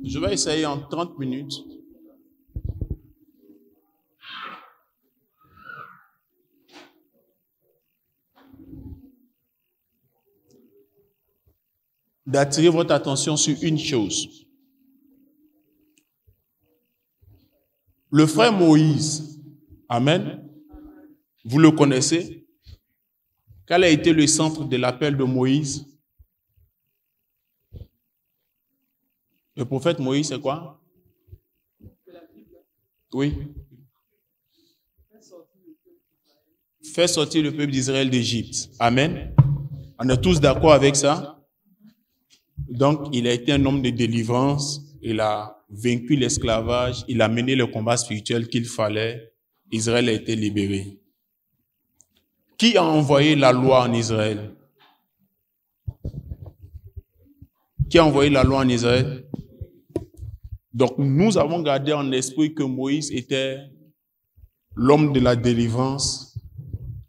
Je vais essayer en 30 minutes. D'attirer votre attention sur une chose. Le frère Moïse, amen, vous le connaissez? Quel a été le centre de l'appel de Moïse? Le prophète Moïse, c'est quoi? Oui. Faire sortir le peuple d'Israël d'Égypte. Amen. On est tous d'accord avec ça? Donc, il a été un homme de délivrance. Il a vaincu l'esclavage. Il a mené le combat spirituel qu'il fallait. Israël a été libéré. Qui a envoyé la loi en Israël? Qui a envoyé la loi en Israël? Donc, nous avons gardé en esprit que Moïse était l'homme de la délivrance.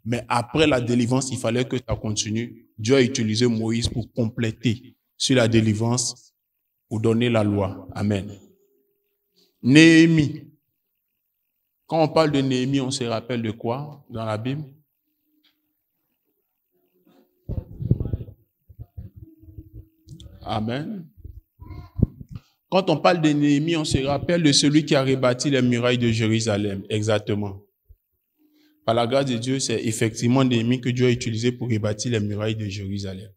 Mais après la délivrance, il fallait que ça continue. Dieu a utilisé Moïse pour compléter sur la délivrance, pour donner la loi. Amen. Néhémie. Quand on parle de Néhémie, on se rappelle de quoi dans la Bible? Amen. Quand on parle de Néhémie, on se rappelle de celui qui a rebâti les murailles de Jérusalem. Exactement. Par la grâce de Dieu, c'est effectivement Néhémie que Dieu a utilisé pour rebâtir les murailles de Jérusalem.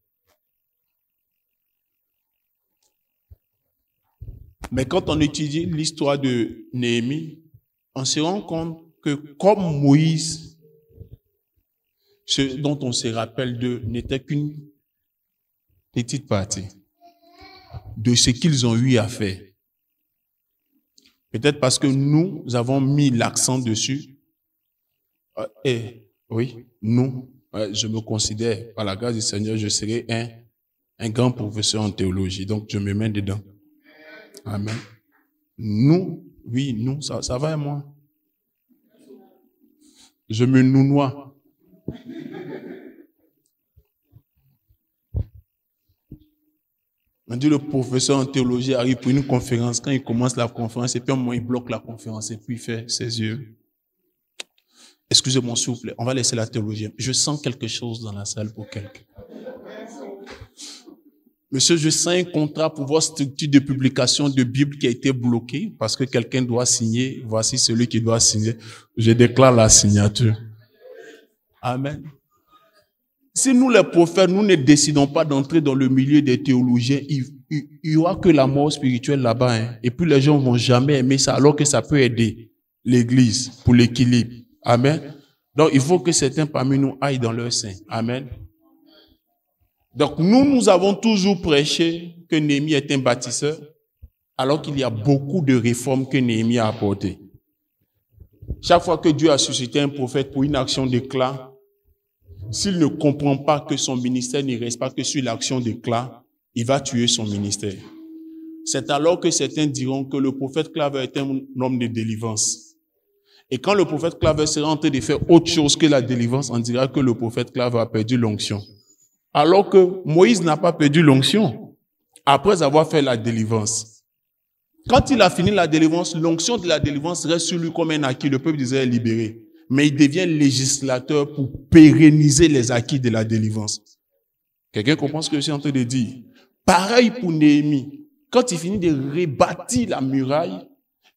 Mais quand on étudie l'histoire de Néhémie, on se rend compte que comme Moïse, ce dont on se rappelle d'eux n'était qu'une petite partie de ce qu'ils ont eu à faire. Peut-être parce que nous avons mis l'accent dessus. Oui, nous, je me considère, par la grâce du Seigneur, je serai un grand professeur en théologie. Donc, je me mets dedans. Amen. Nous, oui, nous, ça va et moi. Je me nounoie. On dit le professeur en théologie arrive pour une conférence. Quand il commence la conférence, et puis au moment il bloque la conférence et puis il fait ses yeux. Excusez-moi s'il vous plaît, on va laisser la théologie. Je sens quelque chose dans la salle pour quelqu'un. Monsieur, je sens un contrat pour votre structure de publication de Bible qui a été bloqué parce que quelqu'un doit signer. Voici celui qui doit signer. Je déclare la signature. Amen. Si nous les prophètes, nous ne décidons pas d'entrer dans le milieu des théologiens, il y aura que la mort spirituelle là-bas. Hein. Et puis les gens ne vont jamais aimer ça alors que ça peut aider l'Église pour l'équilibre. Amen. Donc il faut que certains parmi nous aillent dans leur sein. Amen. Donc nous avons toujours prêché que Néhémie est un bâtisseur, alors qu'il y a beaucoup de réformes que Néhémie a apportées. Chaque fois que Dieu a suscité un prophète pour une action d'éclat, s'il ne comprend pas que son ministère ne reste pas que sur l'action d'éclat, il va tuer son ministère. C'est alors que certains diront que le prophète Claver est un homme de délivrance. Et quand le prophète Claver sera en train de faire autre chose que la délivrance, on dira que le prophète Claver a perdu l'onction. Alors que Moïse n'a pas perdu l'onction après avoir fait la délivrance. Quand il a fini la délivrance, l'onction de la délivrance reste sur lui comme un acquis. Le peuple d'Israël est libéré. Mais il devient législateur pour pérenniser les acquis de la délivrance. Quelqu'un comprend ce que je suis en train de dire? Pareil pour Néhémie. Quand il finit de rebâtir la muraille,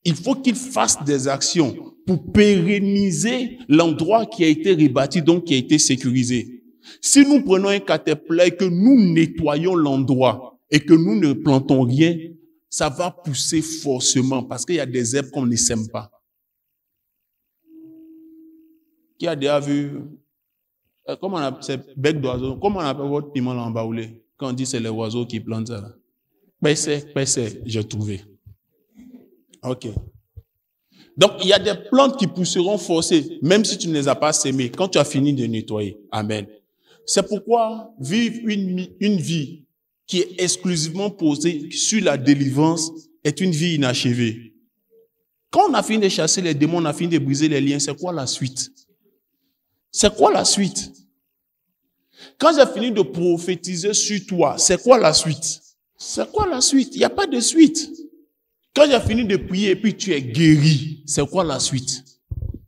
il faut qu'il fasse des actions pour pérenniser l'endroit qui a été rebâti, donc qui a été sécurisé. Si nous prenons un caterpillar et que nous nettoyons l'endroit et que nous ne plantons rien, ça va pousser forcément parce qu'il y a des herbes qu'on ne sème pas. Qui a déjà vu, comment on appelle, c'est bec d'oiseau, comment on appelle votre piment en baoulé? Quand on dit c'est les oiseaux qui plantent ça là. Pessé, j'ai trouvé. Ok. Donc, il y a des plantes qui pousseront forcées, même si tu ne les as pas sémées, quand tu as fini de nettoyer. Amen. C'est pourquoi vivre une vie qui est exclusivement posée sur la délivrance est une vie inachevée. Quand on a fini de chasser les démons, on a fini de briser les liens, c'est quoi la suite? C'est quoi la suite? Quand j'ai fini de prophétiser sur toi, c'est quoi la suite? C'est quoi la suite? Il n'y a pas de suite. Quand j'ai fini de prier et puis tu es guéri, c'est quoi la suite?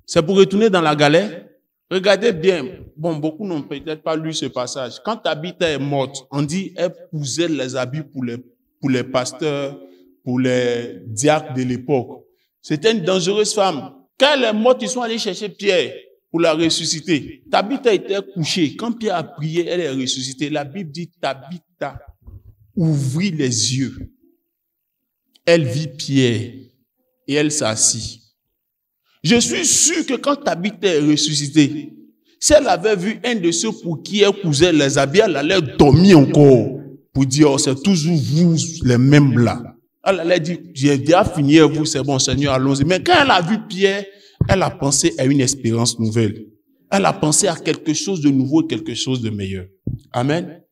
C'est pour retourner dans la galère? Regardez bien. Bon, beaucoup n'ont peut-être pas lu ce passage. Quand Tabitha est morte, on dit elle cousait les habits pour les pasteurs, pour les diacres de l'époque. C'était une dangereuse femme. Quand elle est morte, ils sont allés chercher Pierre pour la ressusciter. Tabitha était couchée. Quand Pierre a prié, elle est ressuscitée. La Bible dit Tabitha ouvrit les yeux. Elle vit Pierre et elle s'assit. Je suis sûr que quand Tabitha est ressuscitée, si elle avait vu un de ceux pour qui elle cousait les habits, elle allait dormir encore pour dire, oh, c'est toujours vous les mêmes là. Elle allait dire, j'ai déjà fini avec vous, c'est bon Seigneur, allons-y. Mais quand elle a vu Pierre, elle a pensé à une espérance nouvelle. Elle a pensé à quelque chose de nouveau, quelque chose de meilleur. Amen.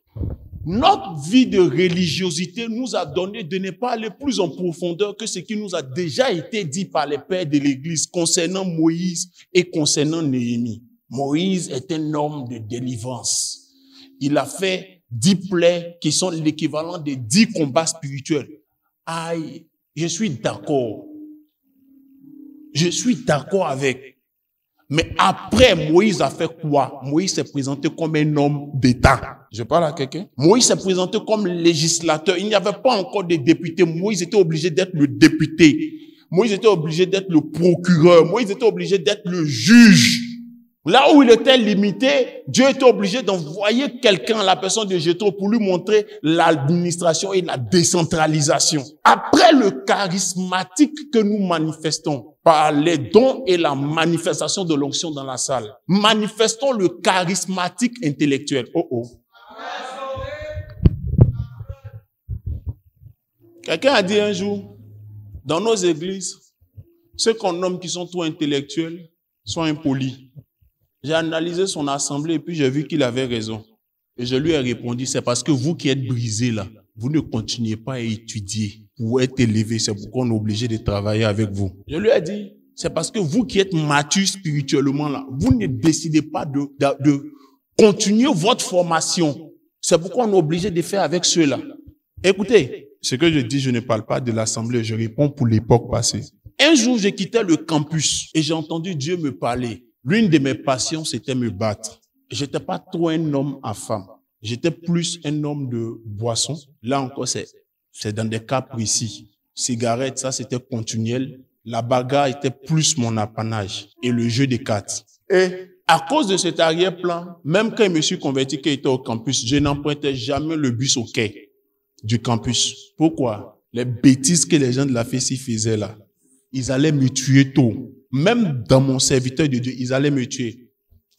Notre vie de religiosité nous a donné de ne pas aller plus en profondeur que ce qui nous a déjà été dit par les pères de l'Église concernant Moïse et concernant Néhémie. Moïse est un homme de délivrance. Il a fait 10 plaies qui sont l'équivalent de 10 combats spirituels. Aïe, je suis d'accord. Je suis d'accord avec. Mais après, Moïse a fait quoi? Moïse s'est présenté comme un homme d'État. Je parle à quelqu'un? Moïse s'est présenté comme législateur. Il n'y avait pas encore de député. Moïse était obligé d'être le député. Moïse était obligé d'être le procureur. Moïse était obligé d'être le juge. Là où il était limité, Dieu était obligé d'envoyer quelqu'un à la personne de Jéthro pour lui montrer l'administration et la décentralisation. Après le charismatique que nous manifestons par les dons et la manifestation de l'onction dans la salle, manifestons le charismatique intellectuel. Oh oh. Quelqu'un a dit un jour, dans nos églises, ceux qu'on nomme qui sont trop intellectuels sont impolis. J'ai analysé son assemblée et puis j'ai vu qu'il avait raison. Et je lui ai répondu, c'est parce que vous qui êtes brisés là, vous ne continuez pas à étudier pour être élevé. C'est pourquoi on est obligé de travailler avec vous. Je lui ai dit, c'est parce que vous qui êtes matures spirituellement là, vous ne décidez pas de continuer votre formation. C'est pourquoi on est obligé de faire avec ceux-là. Écoutez, ce que je dis, je ne parle pas de l'assemblée, je réponds pour l'époque passée. Un jour, j'ai quitté le campus et j'ai entendu Dieu me parler. L'une de mes passions, c'était me battre. J'étais pas trop un homme à femme. J'étais plus un homme de boisson. Là encore, c'est dans des cas précis. Cigarette, ça, c'était continuel. La bagarre était plus mon apanage. Et le jeu des cartes. Et à cause de cet arrière-plan, même quand je me suis converti, quand j'étais au campus, je n'empruntais jamais le bus au quai du campus. Pourquoi? Les bêtises que les gens de la FESI faisaient là. Ils allaient me tuer tôt. Même dans mon serviteur de Dieu, ils allaient me tuer.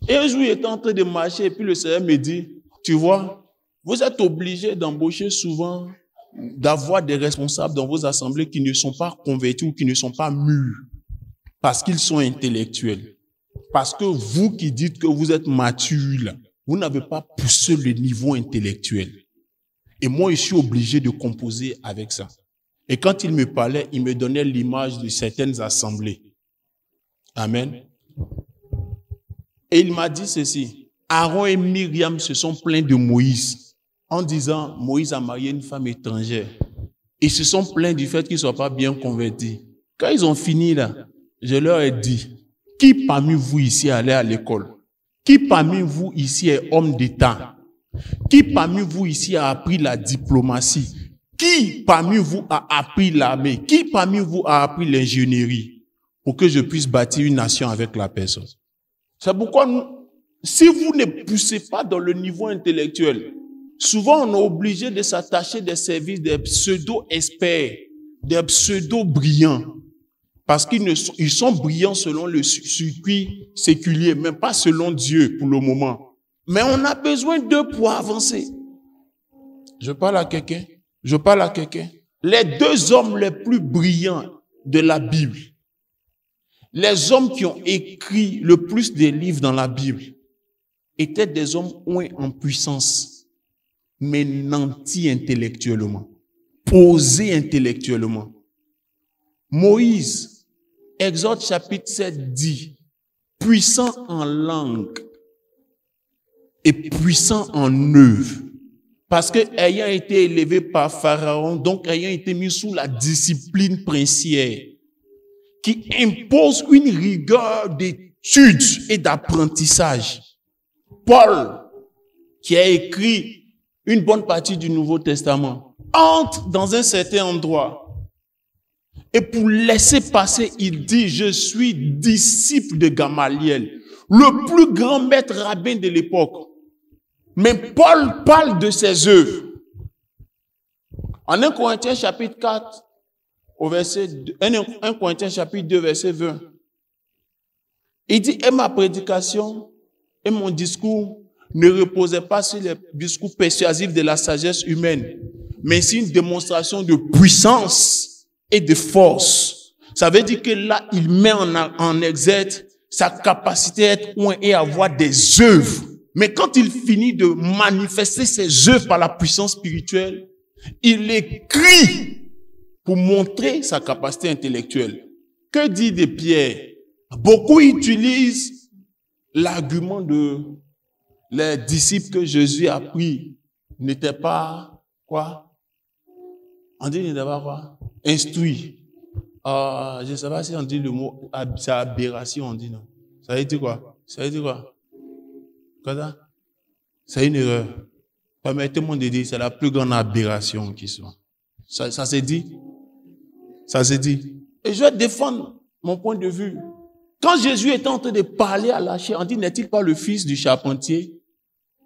Et un jour, j'étais en train de marcher et puis le Seigneur me dit, tu vois, vous êtes obligés d'embaucher souvent, d'avoir des responsables dans vos assemblées qui ne sont pas convertis ou qui ne sont pas mûrs parce qu'ils sont intellectuels. Parce que vous qui dites que vous êtes matures, vous n'avez pas poussé le niveau intellectuel. Et moi, je suis obligé de composer avec ça. Et quand il me parlait, il me donnait l'image de certaines assemblées. Amen. Et il m'a dit ceci. Aaron et Myriam se sont plaints de Moïse en disant Moïse a marié une femme étrangère. Ils se sont plaints du fait qu'ils ne soient pas bien convertis. Quand ils ont fini là, je leur ai dit, qui parmi vous ici est allé à l'école? Qui parmi vous ici est homme d'État? Qui parmi vous ici a appris la diplomatie? Qui parmi vous a appris l'armée? Qui parmi vous a appris l'ingénierie? Pour que je puisse bâtir une nation avec la personne. C'est pourquoi, si vous ne poussez pas dans le niveau intellectuel, souvent on est obligé de s'attacher des services des pseudo-experts, des pseudo-brillants. Parce qu'ils sont brillants selon le circuit séculier, mais pas selon Dieu pour le moment. Mais on a besoin d'eux pour avancer. Je parle à quelqu'un. Je parle à quelqu'un. Les 2 hommes les plus brillants de la Bible, les hommes qui ont écrit le plus de livres dans la Bible, étaient des hommes moins en puissance, mais nantis intellectuellement, posés intellectuellement. Moïse, Exode chapitre 7 dit, puissant en langue et puissant en œuvre. Parce que ayant été élevé par Pharaon, donc ayant été mis sous la discipline princière, qui impose une rigueur d'études et d'apprentissage. Paul, qui a écrit une bonne partie du Nouveau Testament, entre dans un certain endroit et pour laisser passer, il dit, je suis disciple de Gamaliel, le plus grand maître rabbin de l'époque. Mais Paul parle de ses œuvres. En 1 Corinthiens chapitre 4, au verset 1 Corinthiens chapitre 2, verset 20, il dit, et ma prédication et mon discours ne reposaient pas sur les discours persuasifs de la sagesse humaine, mais c'est une démonstration de puissance et de force. Ça veut dire que là, il met en exergue sa capacité à être loin et avoir des œuvres. Mais quand il finit de manifester ses œuvres par la puissance spirituelle, il écrit pour montrer sa capacité intellectuelle. Que dit de Pierre? Beaucoup utilisent l'argument de les disciples que Jésus a pris n'étaient pas quoi? On dit n'étaient pas quoi? Instruits. Je ne sais pas si on dit le mot, c'est aberration, on dit non. Ça veut dire quoi? Ça veut dire quoi? Quoi? C'est une erreur. Permettez-moi de dire, c'est la plus grande aberration qui soit. Ça s'est dit? Ça s'est dit. Et je vais défendre mon point de vue. Quand Jésus était en train de parler à la chair, on dit, n'est-il pas le fils du charpentier?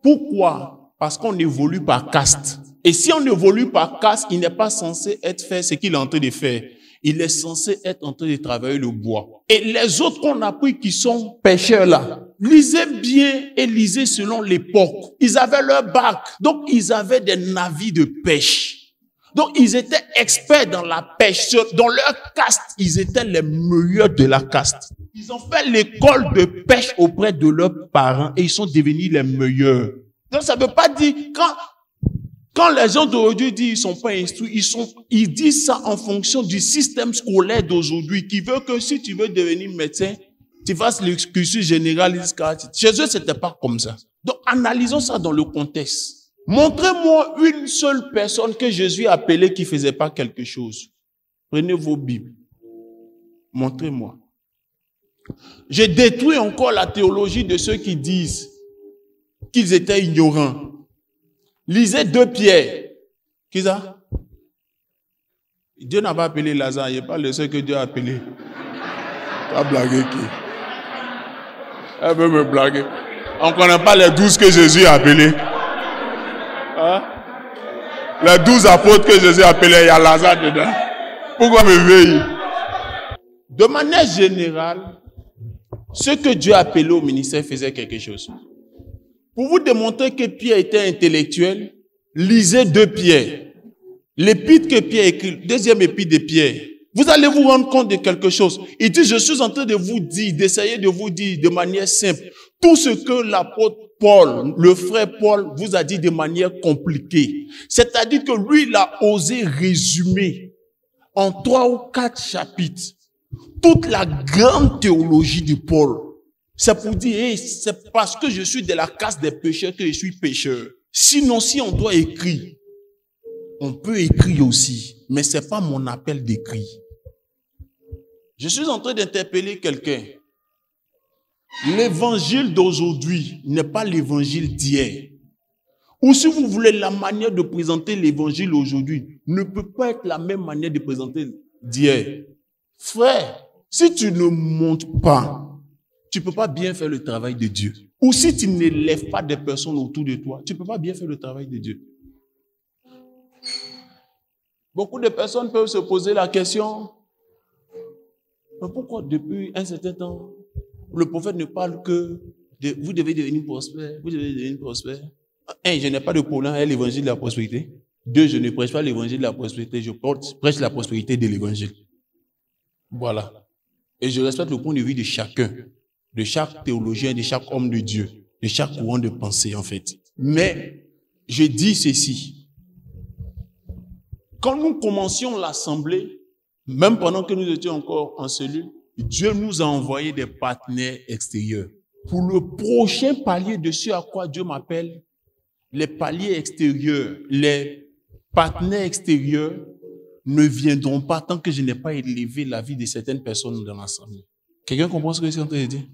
Pourquoi? Parce qu'on évolue par caste. Et si on évolue par caste, il n'est pas censé être fait ce qu'il est en train de faire. Il est censé être en train de travailler le bois. Et les autres qu'on a pris qui sont pêcheurs là, lisez bien et lisez selon l'époque. Ils avaient leur bac, donc ils avaient des navires de pêche. Donc ils étaient experts dans la pêche. Dans leur caste, ils étaient les meilleurs de la caste. Ils ont fait l'école de pêche auprès de leurs parents et ils sont devenus les meilleurs. Donc ça ne veut pas dire quand les gens d'aujourd'hui disent qu'ils sont pas instruits, ils disent ça en fonction du système scolaire d'aujourd'hui qui veut que si tu veux devenir médecin, tu fasses le cursus général. Chez eux, c'était pas comme ça. Donc, analysons ça dans le contexte. Montrez-moi une seule personne que Jésus a appelée qui faisait pas quelque chose. Prenez vos Bibles. Montrez-moi. Je détruis encore la théologie de ceux qui disent qu'ils étaient ignorants. Lisez 2 Pierre. Qui ça? Dieu n'a pas appelé Lazare, il n'est pas le seul que Dieu a appelé. Tu as blagué qui? Elle veut me blaguer. On ne connaît pas les 12 que Jésus a appelés. Hein? Les 12 apôtres que Jésus a appelés, il y a Lazare dedans. Pourquoi me veille? De manière générale, ceux que Dieu a appelés au ministère faisaient quelque chose. Pour vous démontrer que Pierre était intellectuel, lisez 2 Pierre. L'épître que Pierre écrit, deuxième épître de Pierre. Vous allez vous rendre compte de quelque chose. Il dit, je suis en train de vous dire, d'essayer de vous dire de manière simple, tout ce que l'apôtre Paul, le frère Paul, vous a dit de manière compliquée. C'est-à-dire que lui, il a osé résumer en 3 ou 4 chapitres toute la grande théologie de Paul. C'est pour dire, hey, c'est parce que je suis de la caste des pécheurs que je suis pécheur. Sinon, si on doit écrire, on peut écrire aussi, mais c'est pas mon appel d'écrire. Je suis en train d'interpeller quelqu'un. L'évangile d'aujourd'hui n'est pas l'évangile d'hier. Ou si vous voulez, la manière de présenter l'évangile aujourd'hui ne peut pas être la même manière de présenter d'hier. Frère, si tu ne montes pas, tu ne peux pas bien faire le travail de Dieu. Ou si tu n'élèves pas des personnes autour de toi, tu ne peux pas bien faire le travail de Dieu. Beaucoup de personnes peuvent se poser la question, mais pourquoi depuis un certain temps, le prophète ne parle que de vous devez devenir prospère, vous devez devenir prospère. 1, je n'ai pas de problème avec l'évangile de la prospérité. 2, je ne prêche pas l'évangile de la prospérité, je prêche la prospérité de l'évangile. Voilà. Et je respecte le point de vue de chacun, de chaque théologien, de chaque homme de Dieu, de chaque courant de pensée en fait. Mais je dis ceci. Quand nous commencions l'assemblée, même pendant que nous étions encore en cellule, Dieu nous a envoyé des partenaires extérieurs. Pour le prochain palier de ce à quoi Dieu m'appelle, les paliers extérieurs, les partenaires extérieurs ne viendront pas tant que je n'ai pas élevé la vie de certaines personnes dans l'assemblée. Quelqu'un comprend ce que je suis en train de dire?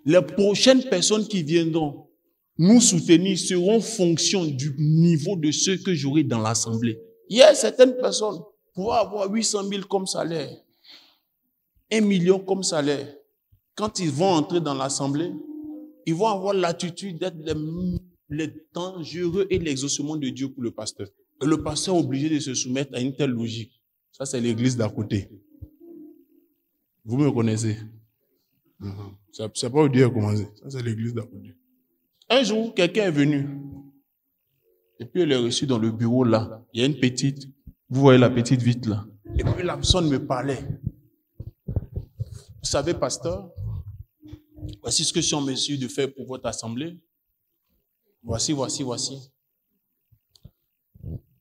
Les prochaines personnes qui viendront nous soutenir seront en fonction du niveau de ceux que j'aurai dans l'assemblée. Il y a certaines personnes qui vont avoir 800 000 comme salaire, 1 million comme salaire. Quand ils vont entrer dans l'assemblée, ils vont avoir l'attitude d'être les dangereux et l'exaucement de Dieu pour le pasteur. Et le pasteur est obligé de se soumettre à une telle logique. Ça, c'est l'église d'à côté. Vous me connaissez? C'est pas au Dieu à commencer. Ça, c'est l'église d'à côté. Un jour, quelqu'un est venu. Et puis, il est reçu dans le bureau là. Il y a une petite, vous voyez la petite vitre là. Et puis, la personne me parlait. Vous savez, pasteur, voici ce que je suis en mesure de faire pour votre assemblée. Voici.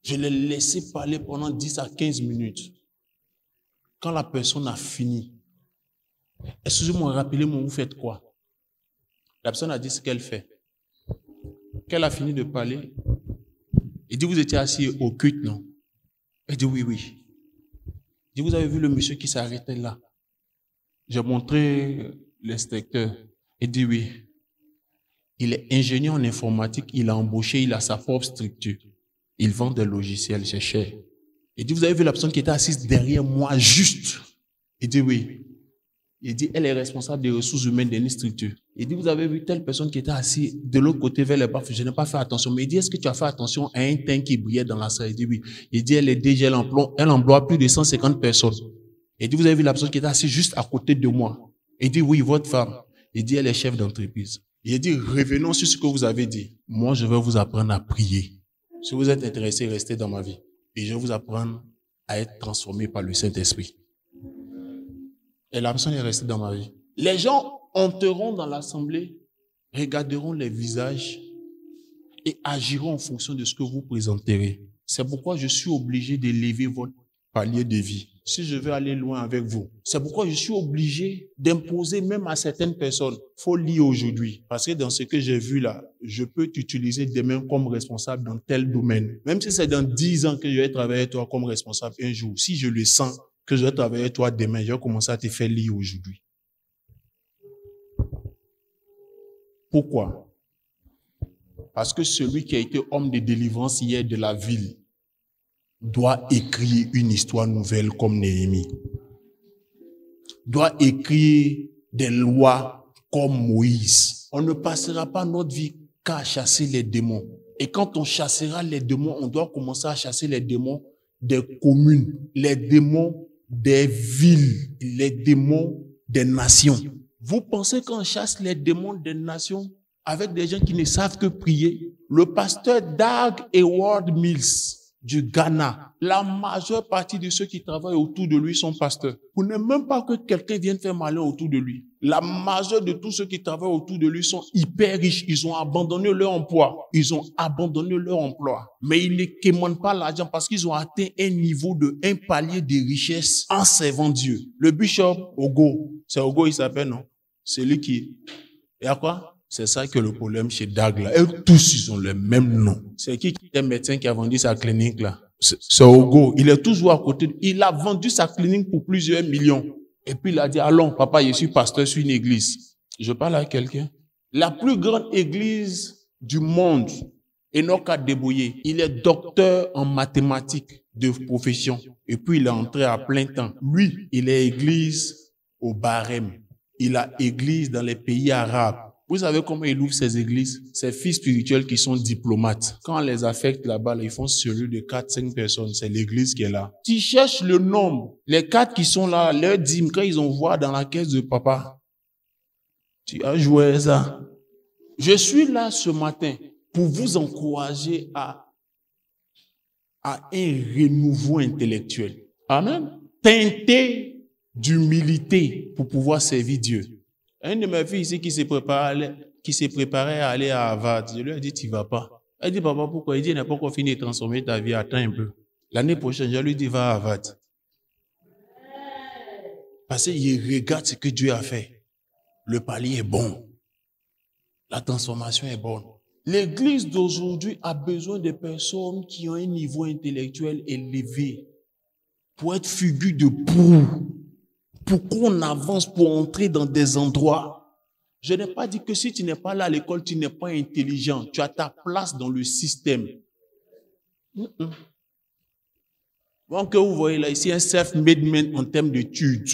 Je l'ai laissé parler pendant 10 à 15 minutes. Quand la personne a fini, excusez-moi, rappelez-moi, vous faites quoi? La personne a dit ce qu'elle fait. Quand elle a fini de parler, il dit, vous étiez assis au culte, non? Elle dit, oui. Il dit, vous avez vu le monsieur qui s'arrêtait là? J'ai montré l'inspecteur. Il dit, oui. Il est ingénieur en informatique, il a embauché, il a sa propre structure. Il vend des logiciels, c'est cher. Il dit, vous avez vu la personne qui était assise derrière moi, juste? Il dit, oui. Il dit, elle est responsable des ressources humaines d'une structure. Il dit, vous avez vu telle personne qui était assise de l'autre côté vers les baffes. Je n'ai pas fait attention. Mais il dit, est-ce que tu as fait attention à un teint qui brillait dans la salle? Il dit, oui. Il dit, elle est déjà, elle emploie plus de 150 personnes. Il dit, vous avez vu la personne qui était assise juste à côté de moi? Il dit, oui, votre femme. Il dit, elle est chef d'entreprise. Il dit, revenons sur ce que vous avez dit. Moi, je vais vous apprendre à prier. Si vous êtes intéressé, restez dans ma vie. Et je vais vous apprendre à être transformé par le Saint-Esprit. Et la personne est restée dans ma vie. Les gens entreront dans l'assemblée, regarderont les visages et agiront en fonction de ce que vous présenterez. C'est pourquoi je suis obligé d'élever votre palier de vie. Si je veux aller loin avec vous, c'est pourquoi je suis obligé d'imposer même à certaines personnes. Il faut lire aujourd'hui. Parce que dans ce que j'ai vu là, je peux t'utiliser demain comme responsable dans tel domaine. Même si c'est dans 10 ans que je vais travailler avec toi comme responsable un jour. Si je le sens que je vais travailler avec toi demain, je vais commencer à te faire lire aujourd'hui. Pourquoi? Parce que celui qui a été homme de délivrance hier de la ville doit écrire une histoire nouvelle comme Néhémie. Doit écrire des lois comme Moïse. On ne passera pas notre vie qu'à chasser les démons. Et quand on chassera les démons, on doit commencer à chasser les démons des communes, les démons des villes, les démons des nations. Vous pensez qu'on chasse les démons des nations avec des gens qui ne savent que prier? Le pasteur Doug Howard Mills du Ghana, la majeure partie de ceux qui travaillent autour de lui sont pasteurs. Vous n'aimez même pas que quelqu'un vienne faire malheur autour de lui. La majeure de tous ceux qui travaillent autour de lui sont hyper riches. Ils ont abandonné leur emploi. Mais ils ne quémandent pas l'argent parce qu'ils ont atteint un palier de richesse en servant Dieu. Le bishop Ogo, c'est Ogo il s'appelle, non? C'est lui qui... Et à quoi? C'est ça que le problème chez Dag là. Et tous, ils ont le même nom. C'est qui est médecin qui a vendu sa clinique là? C'est Ogo. Il est toujours à côté. Il a vendu sa clinique pour plusieurs millions. Et puis il a dit, allons, papa, je suis pasteur sur une église. Je parle à quelqu'un. La plus grande église du monde, Enoch Adeboye, il est docteur en mathématiques de profession. Et puis il est entré à plein temps. Lui, il est église au Bahreïn. Il a église dans les pays arabes. Vous savez comment ils ouvrent ces églises? Ces fils spirituels qui sont diplomates. Quand on les affecte là-bas, ils font celui de 4-5 personnes. C'est l'église qui est là. Tu cherches le nombre. Les 4 qui sont là, leur dîme, quand ils envoient dans la caisse de papa, tu as joué ça. Je suis là ce matin pour vous encourager à un renouveau intellectuel. Amen. Teinté d'humilité pour pouvoir servir Dieu. Une de mes filles ici qui s'est préparée à aller à Harvard, je lui ai dit, tu vas pas. Elle dit, papa, pourquoi? Il dit, il n'a pas encore fini de transformer ta vie, attends un peu. L'année prochaine, je lui dis, va à Harvard. Parce qu'il regarde ce que Dieu a fait. Le palier est bon. La transformation est bonne. L'église d'aujourd'hui a besoin de personnes qui ont un niveau intellectuel élevé pour être figure de proue, pour qu'on avance, pour entrer dans des endroits. Je n'ai pas dit que si tu n'es pas là à l'école, tu n'es pas intelligent. Tu as ta place dans le système. Donc, vous voyez là, ici, un self-made man en termes d'études.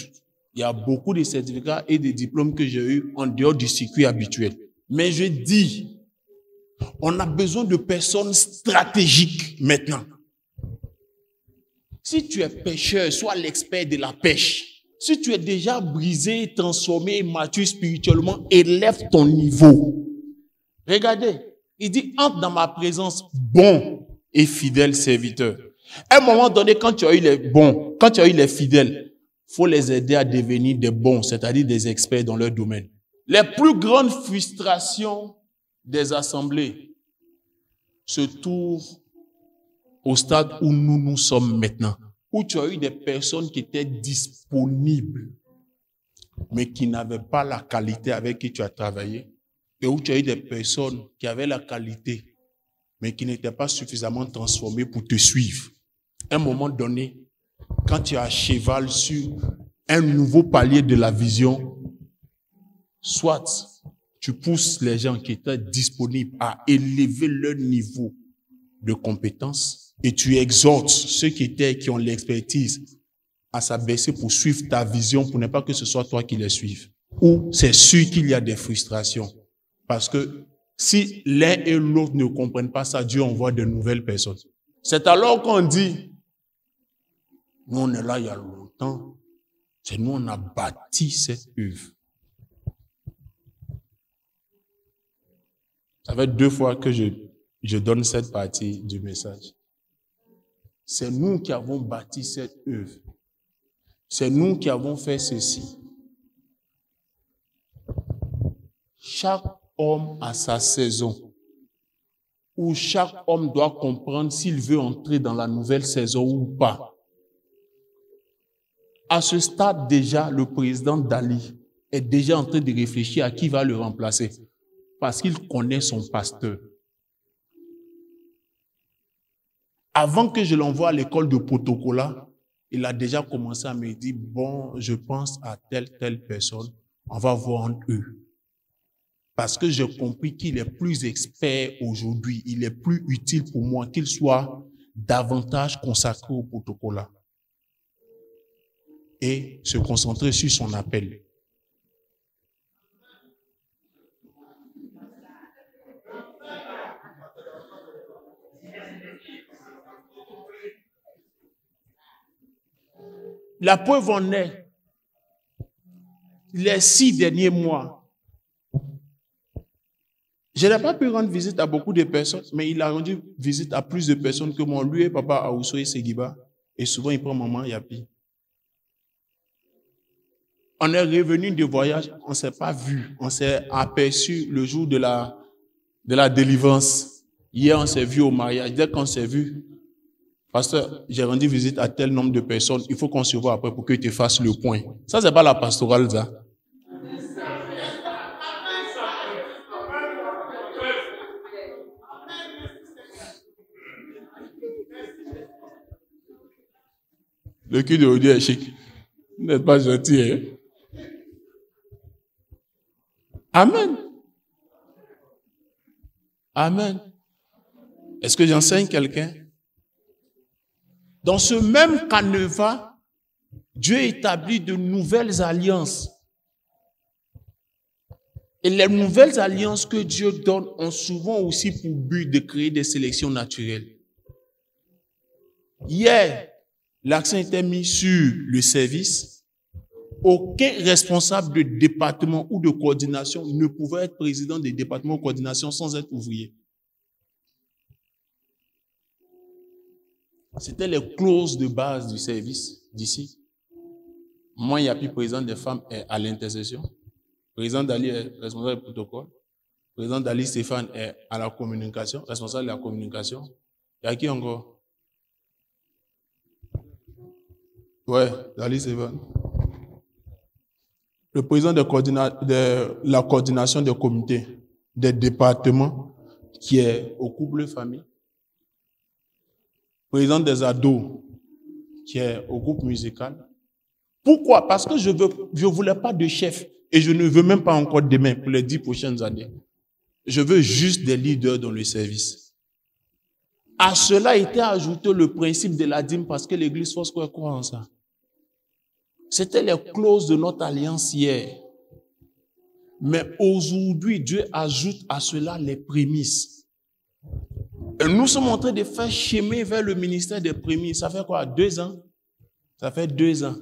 Il y a beaucoup de certificats et de diplômes que j'ai eus en dehors du circuit habituel. Mais je dis, on a besoin de personnes stratégiques maintenant. Si tu es pêcheur, sois l'expert de la pêche. Si tu es déjà brisé, transformé, mature spirituellement, élève ton niveau. Regardez, il dit, entre dans ma présence, bon et fidèle serviteur. À un moment donné, quand tu as eu les bons, quand tu as eu les fidèles, il faut les aider à devenir des bons, c'est-à-dire des experts dans leur domaine. Les plus grandes frustrations des assemblées se trouvent au stade où nous sommes maintenant, où tu as eu des personnes qui étaient disponibles, mais qui n'avaient pas la qualité avec qui tu as travaillé, et où tu as eu des personnes qui avaient la qualité, mais qui n'étaient pas suffisamment transformées pour te suivre. À un moment donné, quand tu es à cheval sur un nouveau palier de la vision, soit tu pousses les gens qui étaient disponibles à élever leur niveau de compétence et tu exhortes ceux qui ont l'expertise à s'abaisser pour suivre ta vision pour ne pas que ce soit toi qui les suives. Ou c'est sûr qu'il y a des frustrations. Parce que si l'un et l'autre ne comprennent pas ça, Dieu envoie de nouvelles personnes. C'est alors qu'on dit, nous on est là il y a longtemps, c'est nous on a bâti cette œuvre. Ça fait 2 fois que je donne cette partie du message. C'est nous qui avons bâti cette œuvre. C'est nous qui avons fait ceci. Chaque homme a sa saison, où chaque homme doit comprendre s'il veut entrer dans la nouvelle saison ou pas. À ce stade déjà, le président Dali est déjà en train de réfléchir à qui va le remplacer, parce qu'il connaît son pasteur. Avant que je l'envoie à l'école de Potokola, il a déjà commencé à me dire, bon, je pense à telle personne, on va voir entre eux. Parce que j'ai compris qu'il est plus expert aujourd'hui, il est plus utile pour moi qu'il soit davantage consacré au Potokola et se concentrer sur son appel. La preuve en est, les 6 derniers mois, je n'ai pas pu rendre visite à beaucoup de personnes, mais il a rendu visite à plus de personnes que moi. Lui et papa Aousso et Seguiba, et souvent il prend maman Yapi. On est revenu de voyage, on ne s'est pas vu, on s'est aperçu le jour de la délivrance. Hier, on s'est vu au mariage. Dès qu'on s'est vu, pasteur, j'ai rendu visite à tel nombre de personnes, il faut qu'on se voit après pour que tu fasses le point. Ça, c'est pas la pastorale, ça. Le cul de Dieu est chic. Vous n'êtes pas gentil, hein? Amen. Amen. Est-ce que j'enseigne quelqu'un? Dans ce même canevas, Dieu établit de nouvelles alliances. Et les nouvelles alliances que Dieu donne ont souvent aussi pour but de créer des sélections naturelles. Hier, l'accent était mis sur le service. Aucun responsable de département ou de coordination ne pouvait être président des départements de coordination sans être ouvrier. C'était les clauses de base du service d'ici. Moi, il n'y a plus président des femmes à l'intercession. Président Dali est responsable du protocole. Président Dali Stéphane est à la communication, responsable de la communication. Il y a qui encore? Ouais, Dali Stéphane. Le président de la coordination des comités, des départements, qui est au couple famille. Président des ados qui est au groupe musical. Pourquoi? Parce que je ne voulais pas de chef et je ne veux même pas encore demain pour les 10 prochaines années. Je veux juste des leaders dans le service. À cela était ajouté le principe de la dîme parce que l'église Foursquare croit en ça. C'était les clauses de notre alliance hier. Mais aujourd'hui, Dieu ajoute à cela les prémices. Et nous sommes en train de faire chemin vers le ministère des prémices. Ça fait quoi? 2 ans? Ça fait 2 ans.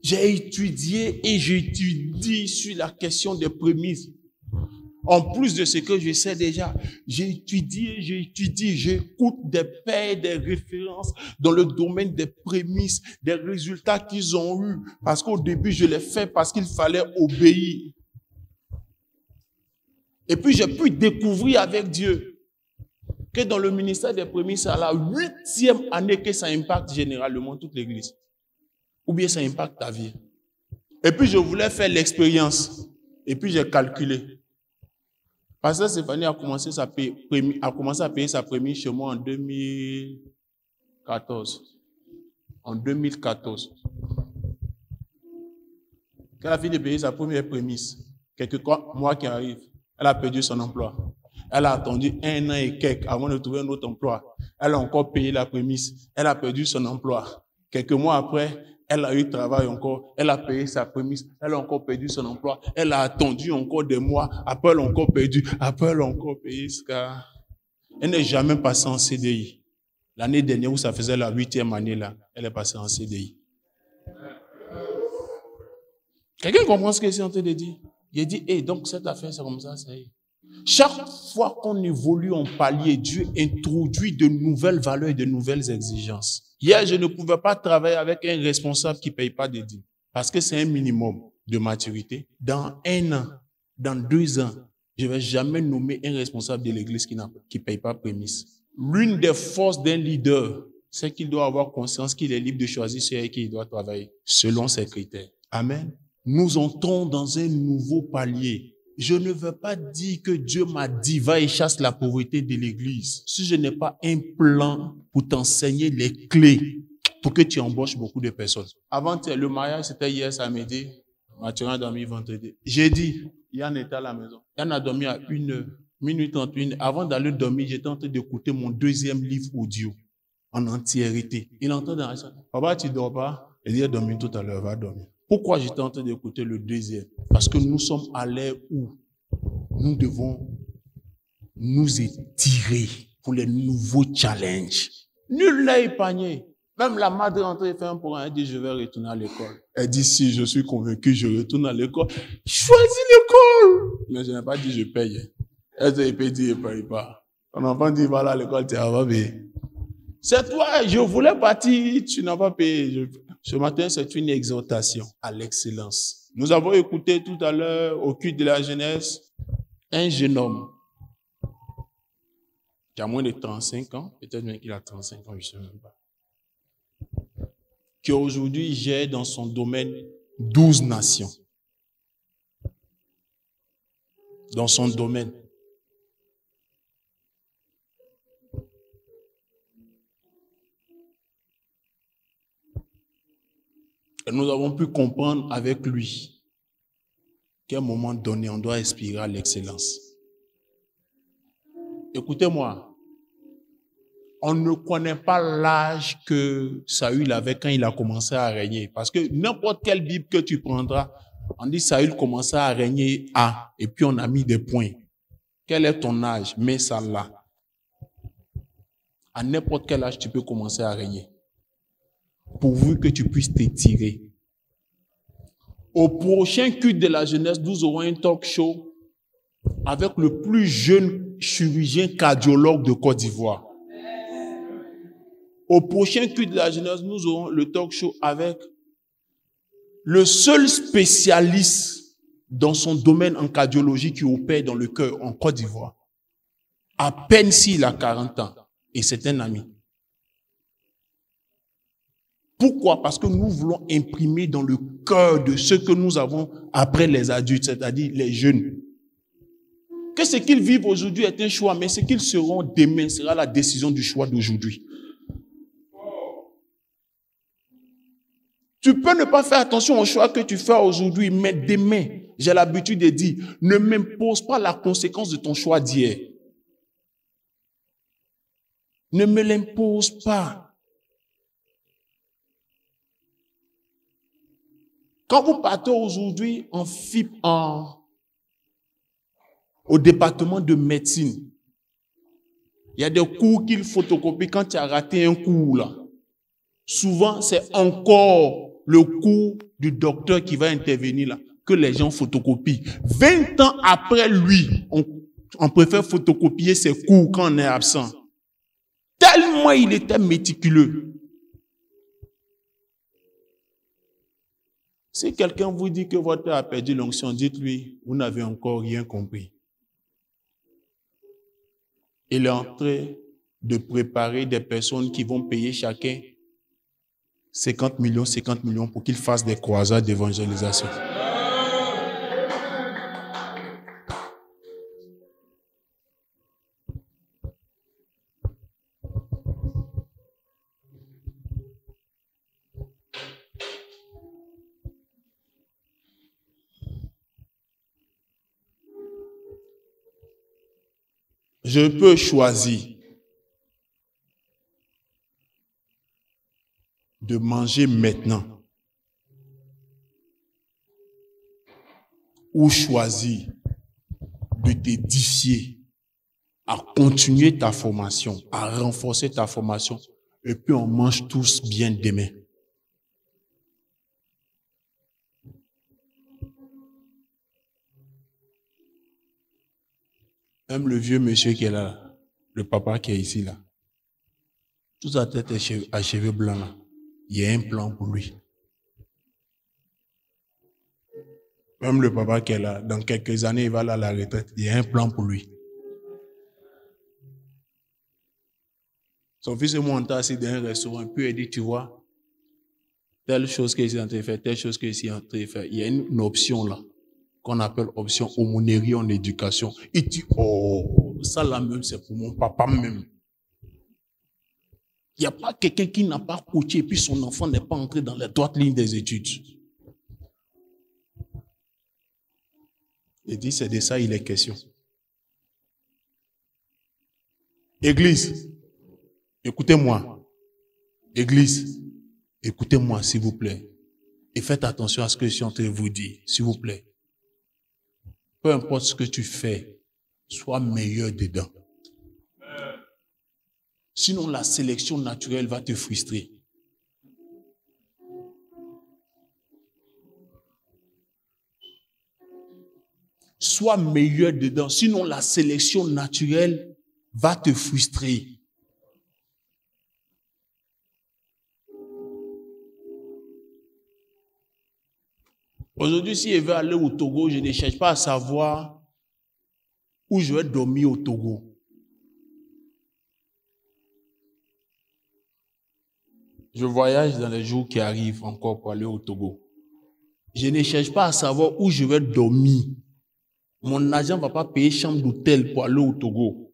J'ai étudié et j'étudie sur la question des prémices. En plus de ce que je sais déjà, j'ai étudié, j'écoute des pères, des références dans le domaine des prémices, des résultats qu'ils ont eus. Parce qu'au début, je l'ai fait parce qu'il fallait obéir. Et puis, j'ai pu découvrir avec Dieu que dans le ministère des prémices, c'est à la 8e année que ça impacte généralement toute l'église. Ou bien ça impacte ta vie. Et puis, je voulais faire l'expérience. Et puis, j'ai calculé. Pasteur Stéphanie a commencé à payer sa prémisse chez moi en 2014. En 2014. Quand elle a fini de payer sa première prémisse, quelques mois qui arrivent, elle a perdu son emploi. Elle a attendu 1 an et quelques avant de trouver un autre emploi. Elle a encore payé la prémisse. Elle a perdu son emploi. Quelques mois après, elle a eu travail encore. Elle a payé sa prémisse. Elle a encore perdu son emploi. Elle a attendu encore des mois. Après, elle a encore perdu. Après, elle a encore payé ce cas. Elle n'est jamais passée en CDI. L'année dernière où ça faisait la 8e année là, elle est passée en CDI. Quelqu'un comprend ce que je suis en train de dire? Il dit, hey, donc cette affaire, c'est comme ça, ça y est. Chaque fois qu'on évolue en palier, Dieu introduit de nouvelles valeurs et de nouvelles exigences. Hier, je ne pouvais pas travailler avec un responsable qui ne paye pas de dîmes. Parce que c'est un minimum de maturité. Dans 1 an, dans 2 ans, je ne vais jamais nommer un responsable de l'église qui ne paye pas prémisse. L'une des forces d'un leader, c'est qu'il doit avoir conscience qu'il est libre de choisir ce avec qui il doit travailler, selon ses critères. Amen. Nous entrons dans un nouveau palier. Je ne veux pas dire que Dieu m'a dit, va et chasse la pauvreté de l'église. Si je n'ai pas un plan pour t'enseigner les clés pour que tu embauches beaucoup de personnes. Avant, le mariage, c'était hier samedi. Mathieu a dormi vendredi. J'ai dit, Yann était à la maison. Yann a dormi à 1h31. Avant d'aller dormir, j'étais en train d'écouter mon 2e livre audio en entièreté. Il entend dans la salle. Papa, tu dors pas? Il dit, dormir tout à l'heure, va dormir. Pourquoi j'étais en train d'écouter le 2e? Parce que nous sommes à l'ère où nous devons nous étirer pour les nouveaux challenges. Nul n'est épargné. Même la madre est en train de faire un programme. Elle dit, je vais retourner à l'école. Elle dit, si je suis convaincu, je retourne à l'école. Choisis l'école. Mais je n'ai pas dit, je paye. Elle dit, il paye, il ne paye pas. Ton enfant dit, va à l'école, tu vas payer. C'est toi, je voulais partir, tu n'as pas payé. Ce matin, c'est une exhortation à l'excellence. Nous avons écouté tout à l'heure au culte de la jeunesse un jeune homme qui a moins de 35 ans, peut-être même qu'il a 35 ans, je ne sais même pas, qui aujourd'hui gère dans son domaine 12 nations. Dans son domaine. Et nous avons pu comprendre avec lui qu'à un moment donné, on doit aspirer à l'excellence. Écoutez-moi, on ne connaît pas l'âge que Saül avait quand il a commencé à régner. Parce que n'importe quelle Bible que tu prendras, on dit Saül commençait à régner à, et puis on a mis des points. Quel est ton âge? Mets ça là. À n'importe quel âge, tu peux commencer à régner. Pourvu que tu puisses t'étirer. Au prochain culte de la jeunesse, nous aurons un talk show avec le plus jeune chirurgien cardiologue de Côte d'Ivoire. Au prochain culte de la jeunesse, nous aurons le talk show avec le seul spécialiste dans son domaine en cardiologie qui opère dans le cœur en Côte d'Ivoire. À peine s'il a 40 ans. Et c'est un ami. Pourquoi? Parce que nous voulons imprimer dans le cœur de ceux que nous avons après les adultes, c'est-à-dire les jeunes, que ce qu'ils vivent aujourd'hui est un choix, mais ce qu'ils seront demain sera la décision du choix d'aujourd'hui. Tu peux ne pas faire attention au choix que tu fais aujourd'hui, mais demain, j'ai l'habitude de dire, ne m'impose pas la conséquence de ton choix d'hier. Ne me l'impose pas. Quand vous partez aujourd'hui au département de médecine, il y a des cours qu'ils photocopient quand tu as raté un cours là. Souvent, c'est encore le cours du docteur qui va intervenir là, que les gens photocopient. 20 ans après lui, on préfère photocopier ses cours quand on est absent. Tellement il était méticuleux. Si quelqu'un vous dit que votre père a perdu l'onction, dites-lui, vous n'avez encore rien compris. Il est en train de préparer des personnes qui vont payer chacun 50 millions pour qu'ils fassent des croisades d'évangélisation. Je peux choisir de manger maintenant ou choisir de t'édifier, à continuer ta formation, à renforcer ta formation, et puis on mange tous bien demain. Même le vieux monsieur qui est là, le papa qui est ici là, toute sa tête est à cheveux blancs là, il y a un plan pour lui. Même le papa qui est là, dans quelques années, il va aller à la retraite, il y a un plan pour lui. Son fils est monté assis dans un restaurant, puis il dit, tu vois, telle chose qu'il est en train de faire, telle chose qu'il est en train de faire. Il y a une option là, qu'on appelle option aumônerie en éducation. Il dit, oh, ça là même, c'est pour mon papa même. Il n'y a pas quelqu'un qui n'a pas coaché et puis son enfant n'est pas entré dans la droite ligne des études. Il dit, c'est de ça il est question. Église, écoutez-moi. Église, écoutez-moi s'il vous plaît. Et faites attention à ce que je suis en train de vous dire, s'il vous plaît. Peu importe ce que tu fais, sois meilleur dedans. Sinon, la sélection naturelle va te frustrer. Sois meilleur dedans. Sinon, la sélection naturelle va te frustrer. Aujourd'hui, si je veux aller au Togo, je ne cherche pas à savoir où je vais dormir au Togo. Je voyage dans les jours qui arrivent encore pour aller au Togo. Je ne cherche pas à savoir où je vais dormir. Mon agent ne va pas payer chambre d'hôtel pour aller au Togo.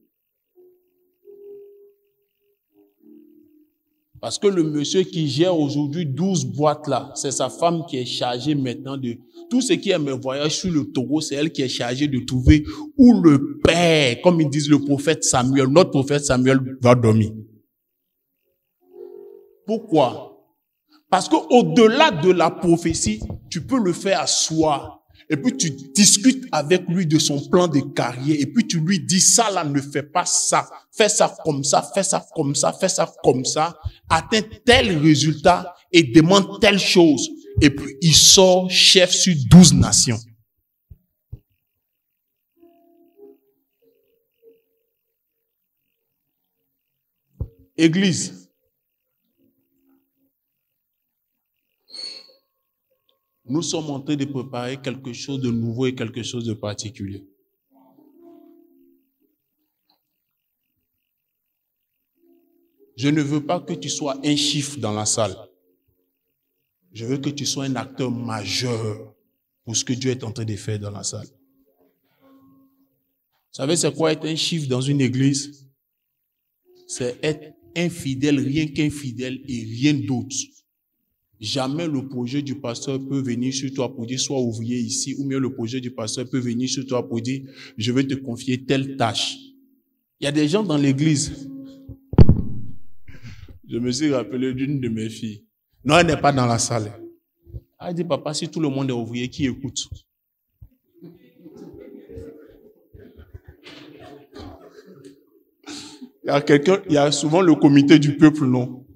Parce que le monsieur qui gère aujourd'hui 12 boîtes là, c'est sa femme qui est chargée maintenant de... Tout ce qui est mes voyages sur le Togo, c'est elle qui est chargée de trouver où le père, comme ils disent le prophète Samuel, notre prophète Samuel va dormir. Pourquoi? Parce qu'au-delà de la prophétie, tu peux le faire asseoir. Et puis tu discutes avec lui de son plan de carrière. Et puis tu lui dis, ça là, ne fais pas ça. Fais ça comme ça, fais ça comme ça, fais ça comme ça. Atteins tel résultat et demande telle chose. Et puis il sort chef sur 12 nations. Église. Nous sommes en train de préparer quelque chose de nouveau et quelque chose de particulier. Je ne veux pas que tu sois un chiffre dans la salle. Je veux que tu sois un acteur majeur pour ce que Dieu est en train de faire dans la salle. savez, c'est quoi être un chiffre dans une église? C'est être infidèle, rien qu'infidèle et rien d'autre. Jamais le projet du pasteur peut venir sur toi pour dire sois ouvrier ici, ou bien le projet du pasteur peut venir sur toi pour dire je vais te confier telle tâche. Il y a des gens dans l'église. Je me suis rappelé d'une de mes filles. Non, elle n'est pas dans la salle. Elle dit papa, si tout le monde est ouvrier, qui écoute? Il y a souvent le comité du peuple, non?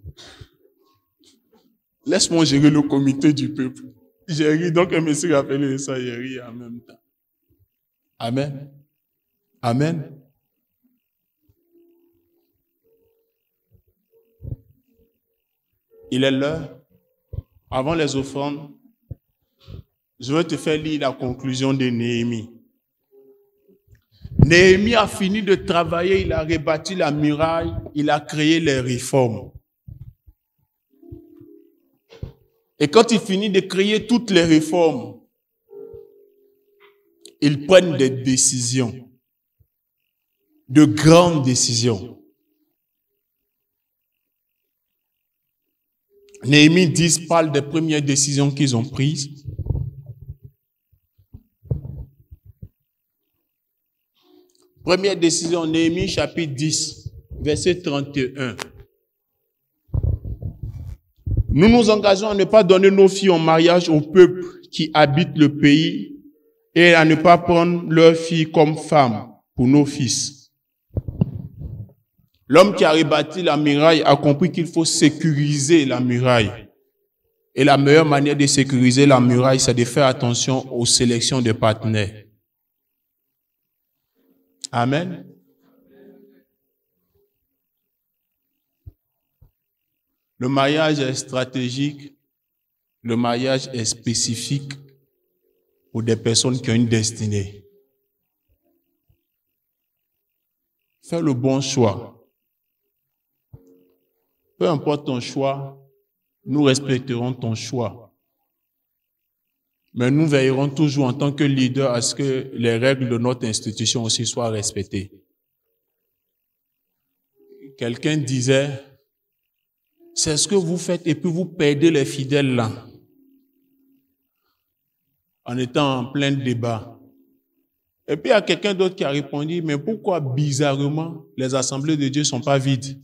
Laisse-moi gérer le comité du peuple. J'ai ri, donc elle me s'est rappelé de ça, j'ai ri en même temps. Amen. Amen. Il est l'heure. Avant les offrandes, je vais te faire lire la conclusion de Néhémie. Néhémie a fini de travailler, il a rebâti la muraille, il a créé les réformes. Et quand il finit de créer toutes les réformes, ils prennent des décisions, de grandes décisions. Néhémie 10 parle des premières décisions qu'ils ont prises. Première décision, Néhémie chapitre 10, verset 31. Nous nous engageons à ne pas donner nos filles en mariage au peuple qui habite le pays et à ne pas prendre leurs filles comme femmes pour nos fils. L'homme qui a rebâti la muraille a compris qu'il faut sécuriser la muraille. Et la meilleure manière de sécuriser la muraille, c'est de faire attention aux sélections de partenaires. Amen. Le mariage est stratégique, le mariage est spécifique pour des personnes qui ont une destinée. Fais le bon choix. Peu importe ton choix, nous respecterons ton choix. Mais nous veillerons toujours en tant que leader à ce que les règles de notre institution aussi soient respectées. Quelqu'un disait, c'est ce que vous faites et puis vous perdez les fidèles là. En étant en plein débat. Et puis il y a quelqu'un d'autre qui a répondu, mais pourquoi bizarrement les assemblées de Dieu ne sont pas vides?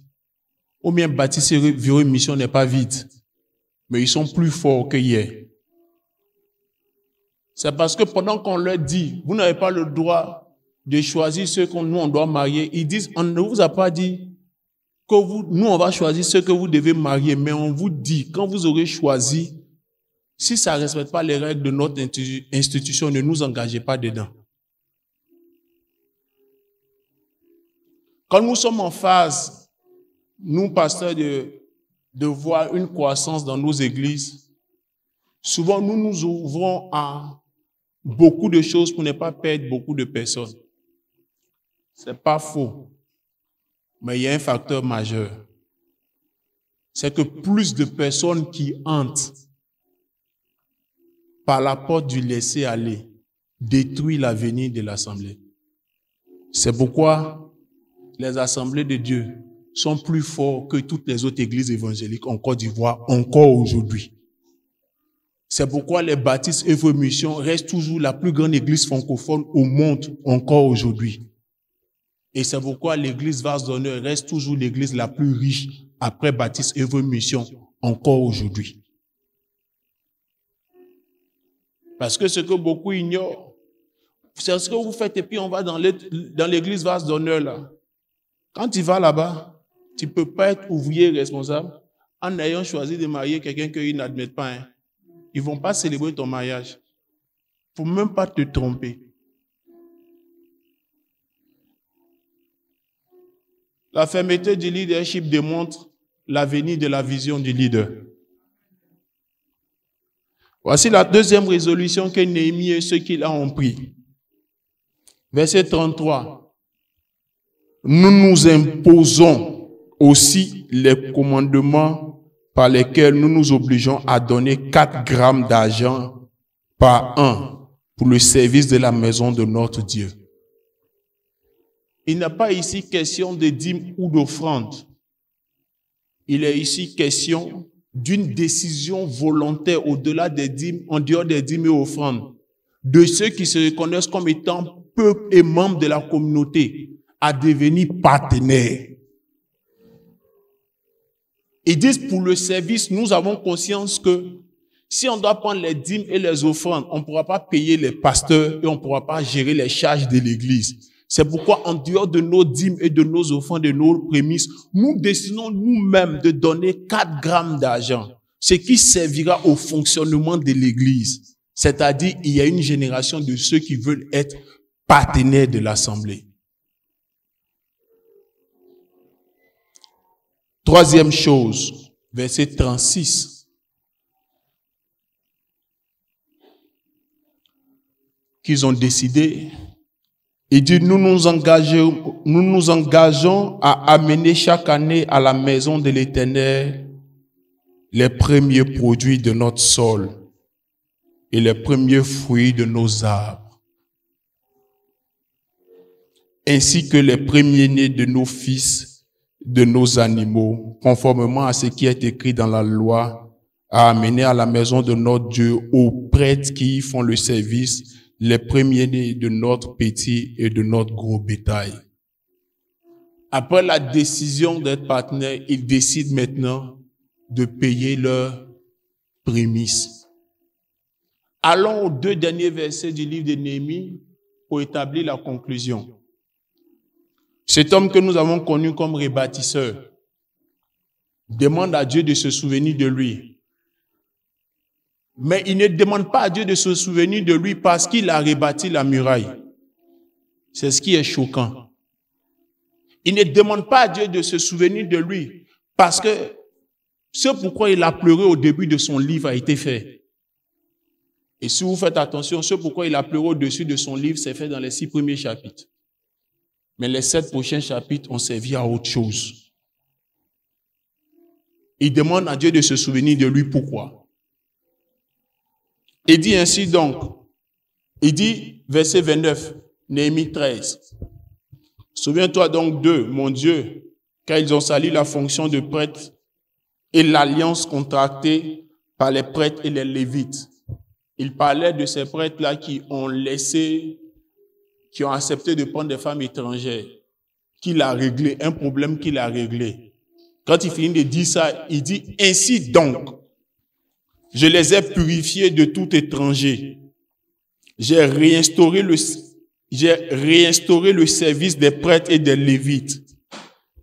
Ou bien Baptiste Viro Mission n'est pas vide. Mais ils sont plus forts que hier. C'est parce que pendant qu'on leur dit, vous n'avez pas le droit de choisir ceux que nous on doit marier, ils disent, on ne vous a pas dit que nous on va choisir ceux que vous devez marier, mais on vous dit, quand vous aurez choisi, si ça ne respecte pas les règles de notre institution, ne nous engagez pas dedans. Quand nous sommes en phase, nous pasteurs, de voir une croissance dans nos églises, souvent nous nous ouvrons à beaucoup de choses pour ne pas perdre beaucoup de personnes. C'est pas faux. Mais il y a un facteur majeur. C'est que plus de personnes qui entrent par la porte du laisser-aller détruisent l'avenir de l'assemblée. C'est pourquoi les assemblées de Dieu sont plus fortes que toutes les autres églises évangéliques en Côte d'Ivoire, encore aujourd'hui. C'est pourquoi les baptistes Œuvre Mission restent toujours la plus grande église francophone au monde, encore aujourd'hui. Et c'est pourquoi l'église Vase d'Honneur reste toujours l'église la plus riche après Baptiste Œuvre Mission, encore aujourd'hui. Parce que ce que beaucoup ignorent, c'est ce que vous faites et puis on va dans l'église Vase d'Honneur là. Quand tu vas là-bas, tu ne peux pas être ouvrier responsable en ayant choisi de marier quelqu'un qu'ils n'admettent pas. Hein. Ils ne vont pas célébrer ton mariage. Il ne faut même pas te tromper. La fermeté du leadership démontre l'avenir de la vision du leader. Voici la deuxième résolution que Néhémie et ceux qui l'ont pris. Verset 33. Nous nous imposons aussi les commandements par lesquels nous nous obligeons à donner 4 grammes d'argent par an pour le service de la maison de notre Dieu. Il n'est pas ici question de dîmes ou d'offrandes. Il est ici question d'une décision volontaire au-delà des dîmes, en dehors des dîmes et offrandes, de ceux qui se reconnaissent comme étant peuple et membres de la communauté, à devenir partenaires. Ils disent pour le service, nous avons conscience que si on doit prendre les dîmes et les offrandes, on ne pourra pas payer les pasteurs et on ne pourra pas gérer les charges de l'église. C'est pourquoi en dehors de nos dîmes et de nos offrandes, de nos prémices, nous décidons nous-mêmes de donner 4 grammes d'argent, ce qui servira au fonctionnement de l'église. C'est-à-dire, il y a une génération de ceux qui veulent être partenaires de l'assemblée. Troisième chose, verset 36. Qu'ils ont décidé, il dit, nous nous engageons à amener chaque année à la maison de l'Éternel les premiers produits de notre sol et les premiers fruits de nos arbres, ainsi que les premiers-nés de nos fils, de nos animaux, conformément à ce qui est écrit dans la loi, à amener à la maison de notre Dieu aux prêtres qui y font le service, les premiers-nés de notre petit et de notre gros bétail. Après la décision d'être partenaire, ils décident maintenant de payer leurs prémices. Allons aux 2 derniers versets du livre de Néhémie pour établir la conclusion. Cet homme que nous avons connu comme rebâtisseur demande à Dieu de se souvenir de lui. Mais il ne demande pas à Dieu de se souvenir de lui parce qu'il a rebâti la muraille. C'est ce qui est choquant. Il ne demande pas à Dieu de se souvenir de lui parce que ce pourquoi il a pleuré au début de son livre a été fait. Et si vous faites attention, ce pourquoi il a pleuré au-dessus de son livre, c'est fait dans les 6 premiers chapitres. Mais les 7 prochains chapitres ont servi à autre chose. Il demande à Dieu de se souvenir de lui. Pourquoi? Il dit ainsi donc, il dit, verset 29, Néhémie 13. Souviens-toi donc d'eux, mon Dieu, car ils ont sali la fonction de prêtre et l'alliance contractée par les prêtres et les lévites. Il parlait de ces prêtres-là qui ont accepté de prendre des femmes étrangères, qu'il a réglé, un problème qu'il a réglé. Quand il finit de dire ça, il dit, ainsi donc, je les ai purifiés de tout étranger. J'ai réinstauré le service des prêtres et des lévites.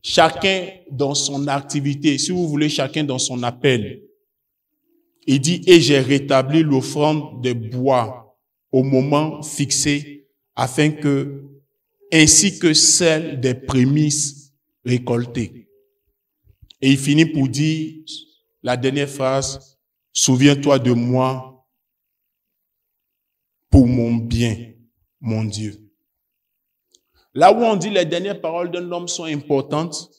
Chacun dans son activité, si vous voulez, chacun dans son appel. Il dit, et j'ai rétabli l'offrande des bois au moment fixé, afin que, ainsi que celle des prémices récoltées. Et il finit pour dire la dernière phrase, souviens-toi de moi pour mon bien, mon Dieu. Là où on dit les dernières paroles d'un homme sont importantes,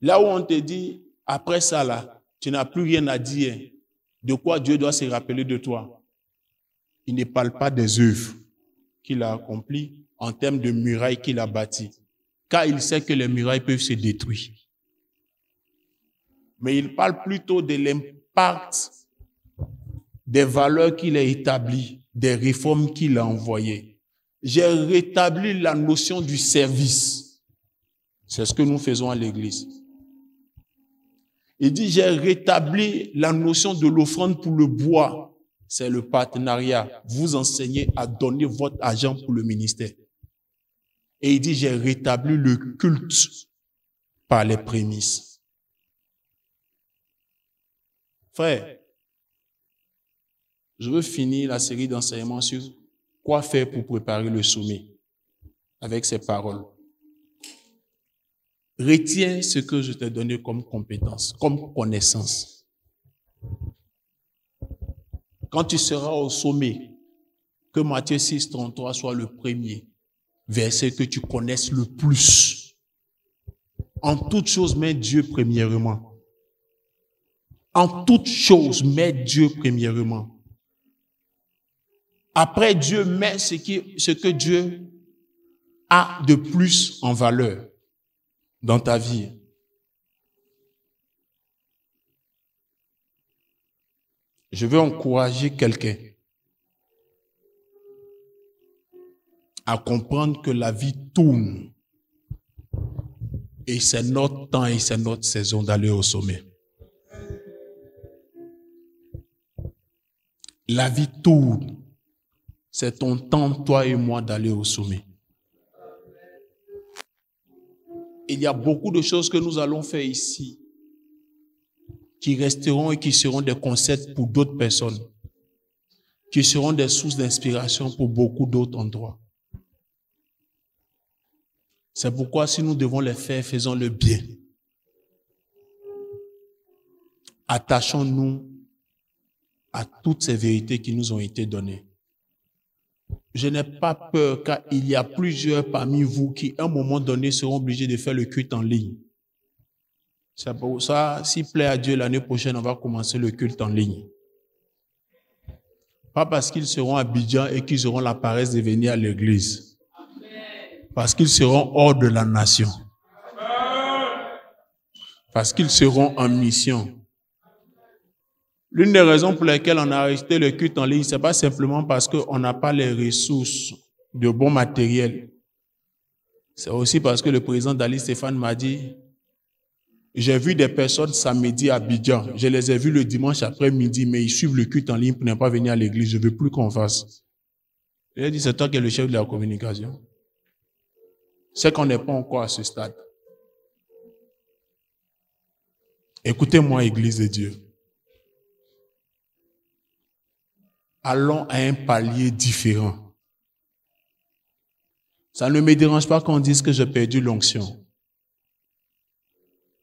là où on te dit, après ça là, tu n'as plus rien à dire, de quoi Dieu doit se rappeler de toi. Il ne parle pas des œuvres qu'il a accomplies en termes de murailles qu'il a bâties, car il sait que les murailles peuvent se détruire. Mais il parle plutôt de l'impact des valeurs qu'il a établies, des réformes qu'il a envoyées. J'ai rétabli la notion du service. C'est ce que nous faisons à l'église. Il dit, j'ai rétabli la notion de l'offrande pour le bois. C'est le partenariat. Vous enseignez à donner votre argent pour le ministère. Et il dit, j'ai rétabli le culte par les prémices. Frère, je veux finir la série d'enseignements sur quoi faire pour préparer le sommet avec ces paroles. Retiens ce que je t'ai donné comme compétence, comme connaissance. Quand tu seras au sommet, que Matthieu 6, 33 soit le premier verset que tu connaisses le plus. En toute chose, mets Dieu premièrement. En toute chose, mets Dieu premièrement. Après Dieu, mets ce que Dieu a de plus en valeur dans ta vie? Je veux encourager quelqu'un à comprendre que la vie tourne et c'est notre temps et c'est notre saison d'aller au sommet. La vie tourne. C'est ton temps, toi et moi, d'aller au sommet. Il y a beaucoup de choses que nous allons faire ici qui resteront et qui seront des concepts pour d'autres personnes, qui seront des sources d'inspiration pour beaucoup d'autres endroits. C'est pourquoi si nous devons les faire, faisons le bien. Attachons-nous à toutes ces vérités qui nous ont été données. Je n'ai pas peur car il y a plusieurs parmi vous qui, à un moment donné, seront obligés de faire le culte en ligne. C'est pour ça, s'il plaît à Dieu, l'année prochaine, on va commencer le culte en ligne. Pas parce qu'ils seront à Abidjan et qu'ils auront la paresse de venir à l'église. Parce qu'ils seront hors de la nation. Parce qu'ils seront en mission. L'une des raisons pour lesquelles on a arrêté le culte en ligne, ce n'est pas simplement parce qu'on n'a pas les ressources de bon matériel. C'est aussi parce que le président Dali Stéphane m'a dit, j'ai vu des personnes samedi à Abidjan, je les ai vus le dimanche après-midi, mais ils suivent le culte en ligne pour ne pas venir à l'église, je ne veux plus qu'on fasse. Il a dit, c'est toi qui es le chef de la communication. C'est qu'on n'est pas encore à ce stade. Écoutez-moi, Église de Dieu. Allons à un palier différent. Ça ne me dérange pas qu'on dise que j'ai perdu l'onction.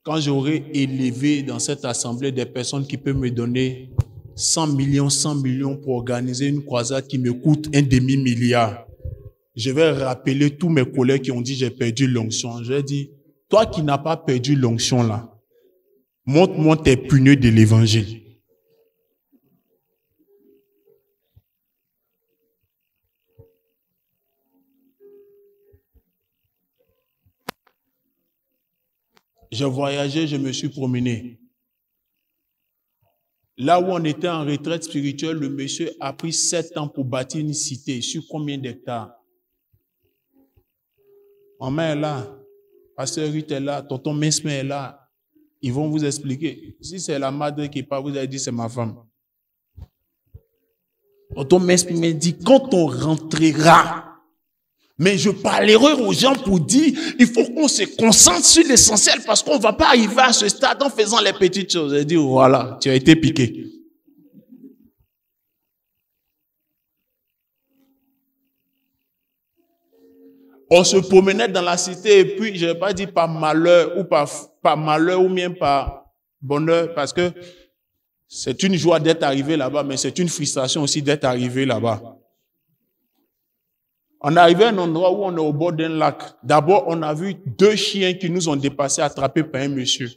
Quand j'aurai élevé dans cette assemblée des personnes qui peuvent me donner 100 millions pour organiser une croisade qui me coûte un demi-milliard, je vais rappeler tous mes collègues qui ont dit j'ai perdu l'onction. Je vais dire, toi qui n'as pas perdu l'onction là, montre-moi tes pneus de l'évangile. J'ai voyagé, je me suis promené. Là où on était en retraite spirituelle, le monsieur a pris 7 ans pour bâtir une cité. Sur combien d'hectares? Maman est là, pasteur Ruth est là, tonton Mesme est là. Ils vont vous expliquer. Si c'est la madre qui parle, vous allez dire c'est ma femme. Tonton Mesme me dit, quand on rentrera, mais je parlerai aux gens pour dire, il faut qu'on se concentre sur l'essentiel parce qu'on ne va pas arriver à ce stade en faisant les petites choses. Je dis, voilà, tu as été piqué. On se promenait dans la cité et puis, je ne vais pas dire par malheur ou par malheur ou bien par bonheur parce que c'est une joie d'être arrivé là-bas, mais c'est une frustration aussi d'être arrivé là-bas. On est arrivé à un endroit où on est au bord d'un lac. D'abord, on a vu 2 chiens qui nous ont dépassés, attrapés par un monsieur.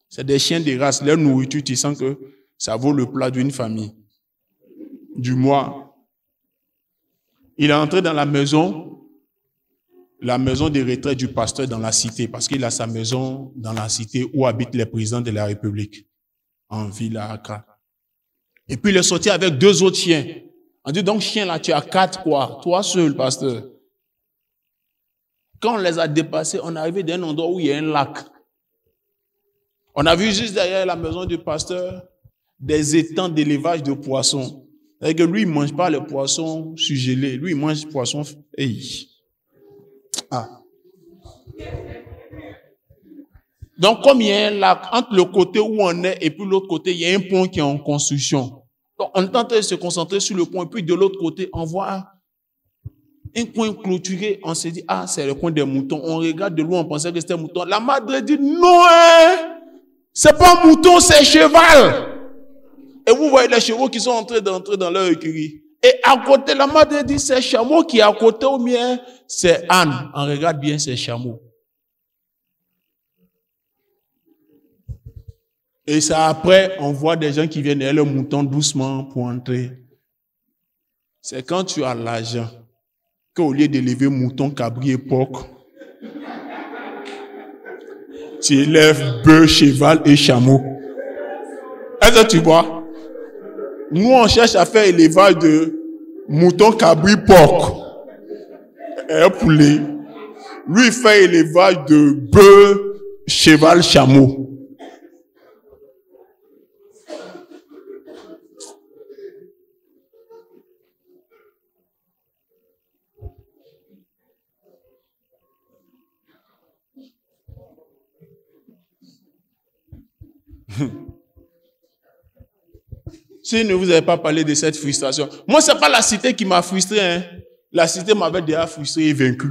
C'est des chiens de race. Leur nourriture, tu sens que ça vaut le plat d'une famille. Du mois. Il est entré dans la maison de retraite du pasteur dans la cité, parce qu'il a sa maison dans la cité où habitent les présidents de la République, en ville à Accra. Et puis il est sorti avec 2 autres chiens. On dit donc, chien là, tu as 4 quoi? Toi seul, pasteur. Quand on les a dépassés, on est arrivé dans un endroit où il y a un lac. On a vu juste derrière la maison du pasteur des étangs d'élevage de poissons. C'est-à-dire que lui, il ne mange pas les poissons surgelés. Lui, il mange les poissons. Hey. Ah. Donc, comme il y a un lac, entre le côté où on est et puis l'autre côté, il y a un pont qui est en construction. Donc, on est en train de se concentrer sur le pont, et puis de l'autre côté, on voit un coin clôturé. On se dit, ah, c'est le coin des moutons. On regarde de loin, on pensait que c'était un mouton. La madre dit, non, c'est pas un mouton, c'est un cheval. Et vous voyez les chevaux qui sont en train d'entrer dans leur écurie. Et à côté, la madre dit, c'est chameau qui est à côté au mien, c'est âne. On regarde bien, c'est chameau. Et ça, après, on voit des gens qui viennent derrière le mouton doucement pour entrer. C'est quand tu as l'argent qu'au lieu d'élever mouton, cabri et porc, tu élèves bœuf, cheval et chameau. Est-ce que tu vois? Nous, on cherche à faire élevage de mouton, cabri, porc et poulet. Lui, il fait élevage de bœuf, cheval, chameau. Si ne vous avez pas parlé de cette frustration. Moi, c'est pas la cité qui m'a frustré. Hein. La cité m'avait déjà frustré et vaincu.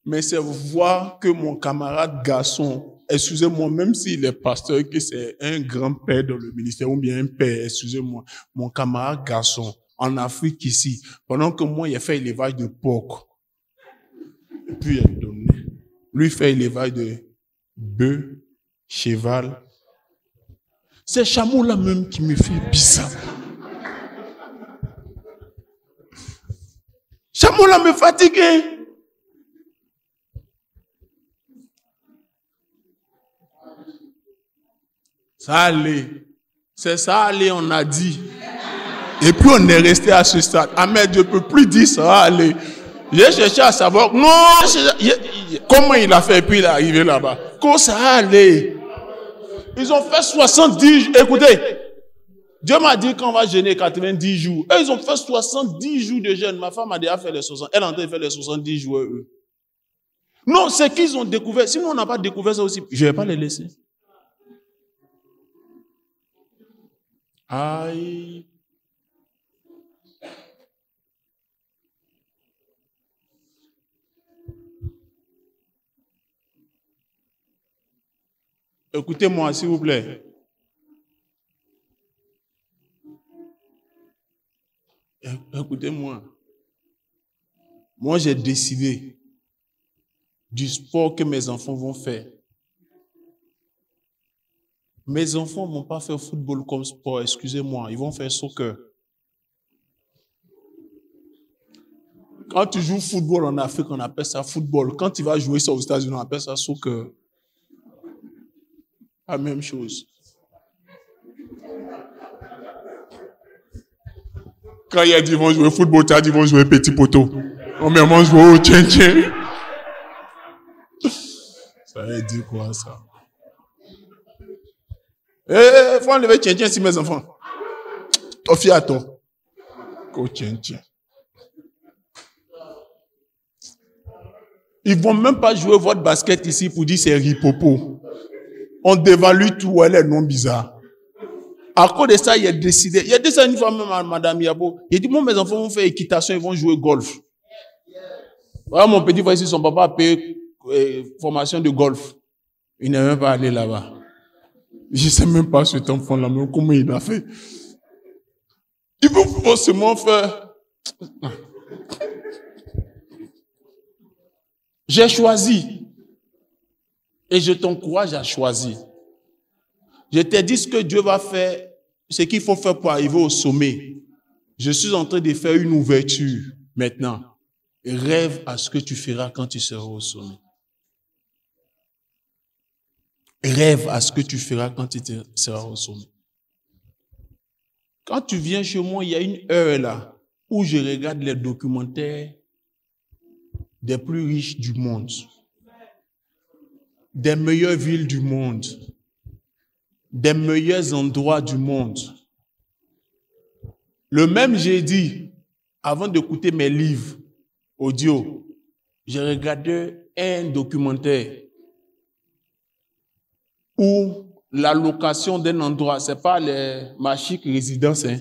Mais c'est voir que mon camarade garçon, excusez-moi, même s'il est pasteur, que c'est un grand-père dans le ministère, ou bien un père, excusez-moi, mon camarade garçon, en Afrique ici, pendant que moi, il a fait élevage de porc. Et puis, il a donné. Lui, il fait élevage de bœuf, cheval. C'est chameau-là même qui me fait bizarre. Chameau-là me fatigue. Ça allait. C'est ça allait, on a dit. Et puis on est resté à ce stade. Ah mais je ne peux plus dire ça allait. J'ai cherché à savoir. Non, comment il a fait et puis il est arrivé là-bas. Comment ça allait? Ils ont fait 70 jours. Écoutez, Dieu m'a dit qu'on va jeûner 90 jours. Et ils ont fait 70 jours de jeûne. Ma femme a déjà fait les 60. Elle est en train de faire les 70 jours. Eux. Non, c'est qu'ils ont découvert. Sinon, on n'a pas découvert ça aussi. Je ne vais pas les laisser. Aïe. Écoutez-moi, s'il vous plaît. Écoutez-moi. Moi, j'ai décidé du sport que mes enfants vont faire. Mes enfants ne vont pas faire football comme sport, excusez-moi. Ils vont faire soccer. Quand tu joues football en Afrique, on appelle ça football. Quand tu vas jouer ça aux États-Unis, on appelle ça soccer. La même chose. Quand il y a dit qu'ils vont jouer football, tu as dit qu'ils vont jouer petit poteau. On même vont jouer au tchin-tchin. Ça veut dire quoi ça? Il faut enlever tchin-tchin si mes enfants. Toi, fier à toi. Au tchin-tchin. Ils ne vont même pas jouer votre basket ici pour dire c'est ripopo. On dévalue tout, elle est non bizarre. À cause de ça, il a décidé. Il y a des années, une fois même à Madame Yabo, il dit, moi, mes enfants vont faire équitation, ils vont jouer golf. Voilà, mon petit frère ici, son papa a payé formation de golf. Il n'est même pas allé là-bas. Je ne sais même pas cet enfant-là, mais comment il a fait. Il veut forcément faire. J'ai choisi. Et je t'encourage à choisir. Je t'ai dit ce que Dieu va faire, ce qu'il faut faire pour arriver au sommet. Je suis en train de faire une ouverture maintenant. Rêve à ce que tu feras quand tu seras au sommet. Rêve à ce que tu feras quand tu seras au sommet. Quand tu viens chez moi, il y a une heure là où je regarde les documentaires des plus riches du monde. Des meilleures villes du monde, des meilleurs endroits du monde. Le même jeudi, avant d'écouter mes livres audio, j'ai regardé un documentaire où la location d'un endroit, c'est pas les Machiques Résidences, hein,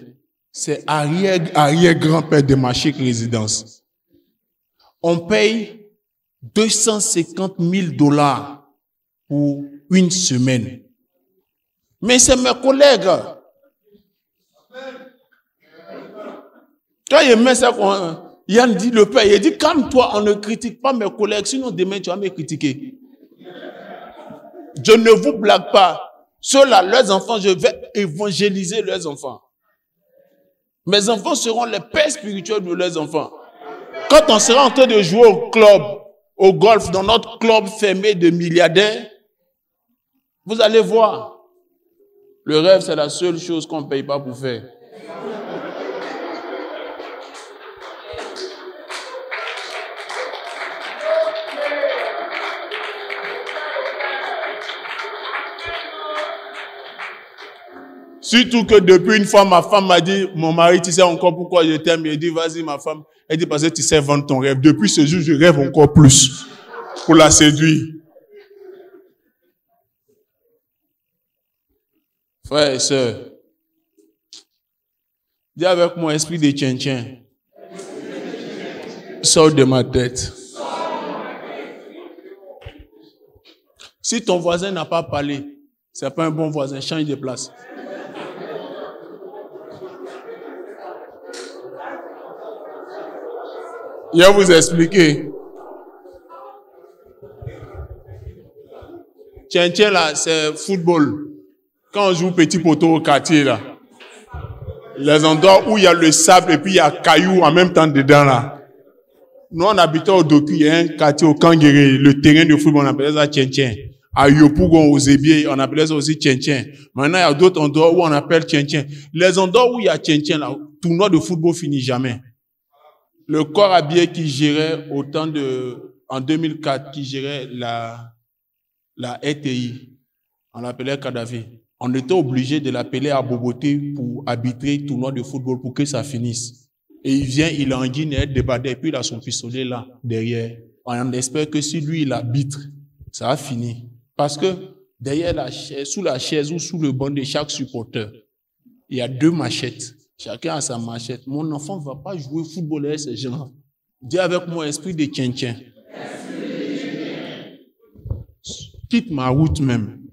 c'est arrière-grand-père de Machiques Résidences. On paye 250 000 $. Pour une semaine. Mais c'est mes collègues. Quand il met ça, Yann dit le père, il dit, calme-toi, on ne critique pas mes collègues, sinon demain tu vas me critiquer. Je ne vous blague pas. Ceux-là, leurs enfants, je vais évangéliser leurs enfants. Mes enfants seront les pères spirituels de leurs enfants. Quand on sera en train de jouer au club, au golf, dans notre club fermé de milliardaires, vous allez voir. Le rêve, c'est la seule chose qu'on ne paye pas pour faire. Surtout que depuis une fois, ma femme m'a dit, mon mari, tu sais encore pourquoi je t'aime. Il dit, vas-y, ma femme. Elle dit, parce que tu sais vendre ton rêve. Depuis ce jour, je rêve encore plus pour la séduire. Frères et sœurs, dis avec moi, esprit de tien-tien. Sors de ma tête. Si ton voisin n'a pas parlé, c'est pas un bon voisin, change de place. Je vais vous expliquer. Tien-tien là, c'est football. Quand on joue petit poteau au quartier là, les endroits où il y a le sable et puis il y a cailloux en même temps dedans là. Nous on habitait au Doku, il y a un quartier au Kangéré, le terrain de football on appelait ça tien-tien. À Yopougon, aux Zébier, on appelait ça aussi tien-tien. Maintenant il y a d'autres endroits où on appelle tien-tien. Les endroits où il y a tien-tien là, tournoi de football finit jamais. Le corps habillé qui gérait en 2004, qui gérait la RTI, on l'appelait Kadhafi. On était obligé de l'appeler à Boboté pour arbitrer le tournoi de football pour que ça finisse. Et il vient, il enguine, il débattait, et puis il a son pistolet là, derrière. On espère que si lui, il arbitre, ça a fini. Parce que derrière la chaise, sous la chaise ou sous le banc de chaque supporter, il y a 2 machettes. Chacun a sa machette. Mon enfant ne va pas jouer au football avec ces gens. Dis avec moi, esprit de tien-tien. Quitte ma route même.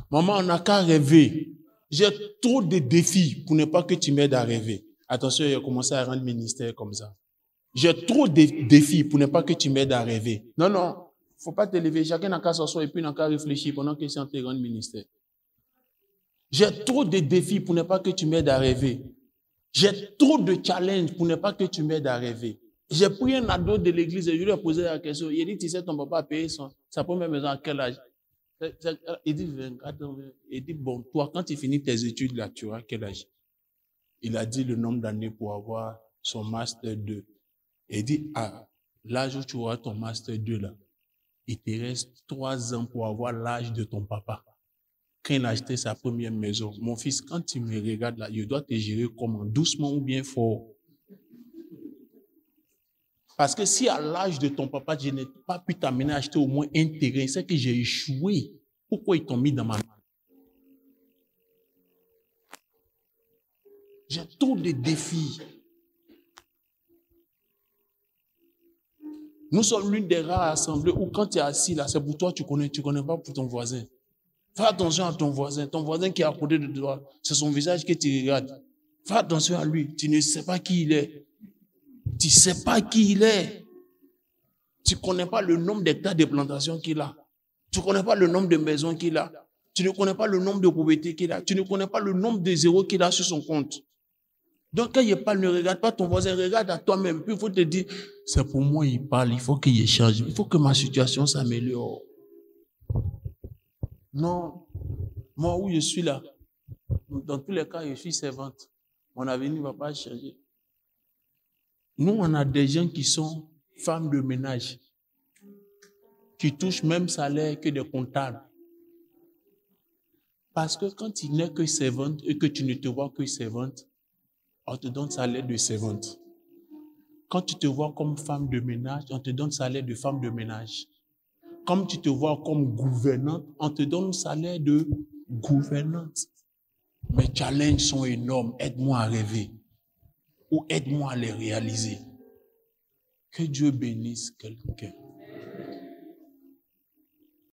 Maman, on n'a qu'à rêver. J'ai trop de défis pour ne pas que tu m'aides à rêver. Attention, il a commencé à rendre ministère comme ça. J'ai trop de défis pour ne pas que tu m'aides à rêver. Non, non, il ne faut pas te lever. Chacun n'a qu'à s'asseoir et puis n'a qu'à réfléchir pendant que c'est en train de rendre ministère. J'ai trop de défis pour ne pas que tu m'aides à rêver. J'ai trop de challenges pour ne pas que tu m'aides à rêver. J'ai pris un ado de l'église et je lui ai posé la question. Il a dit, tu sais, ton papa a payé sa première maison à quel âge? Il dit, 24 ans. Il dit, bon, toi, quand tu finis tes études là, tu auras quel âge? Il a dit le nombre d'années pour avoir son master 2. Il dit, à l'âge où tu auras ton master 2 là, il te reste 3 ans pour avoir l'âge de ton papa. Quand il a acheté sa première maison, mon fils, quand tu me regardes là, je dois te gérer comment? Doucement ou bien fort? Parce que si à l'âge de ton papa, je n'ai pas pu t'amener à acheter au moins un terrain, c'est que j'ai échoué. Pourquoi ils t'ont mis dans ma main? J'ai trop de défis. Nous sommes l'une des rares assemblées où quand tu es assis là, c'est pour toi, tu connais pas pour ton voisin. Fais attention à ton voisin qui est à côté de toi, c'est son visage que tu regardes. Fais attention à lui, tu ne sais pas qui il est. Tu ne sais pas qui il est. Tu ne connais pas le nombre d'hectares de plantations qu'il a. Tu ne connais pas le nombre de maisons qu'il a. Tu ne connais pas le nombre de propriétés qu'il a. Tu ne connais pas le nombre de zéros qu'il a sur son compte. Donc quand il parle, ne regarde pas ton voisin, regarde à toi-même. Puis il faut te dire, c'est pour moi il parle, il faut qu'il change. Il faut que ma situation s'améliore. Non, moi où je suis là, dans tous les cas, je suis servante. Mon avenir ne va pas changer. Nous, on a des gens qui sont femmes de ménage, qui touchent même salaire que des comptables. Parce que quand tu n'es que servante et que tu ne te vois que servante, on te donne salaire de servante. Quand tu te vois comme femme de ménage, on te donne salaire de femme de ménage. Comme tu te vois comme gouvernante, on te donne salaire de gouvernante. Mes challenges sont énormes. Aide-moi à rêver. Ou aide-moi à les réaliser. Que Dieu bénisse quelqu'un.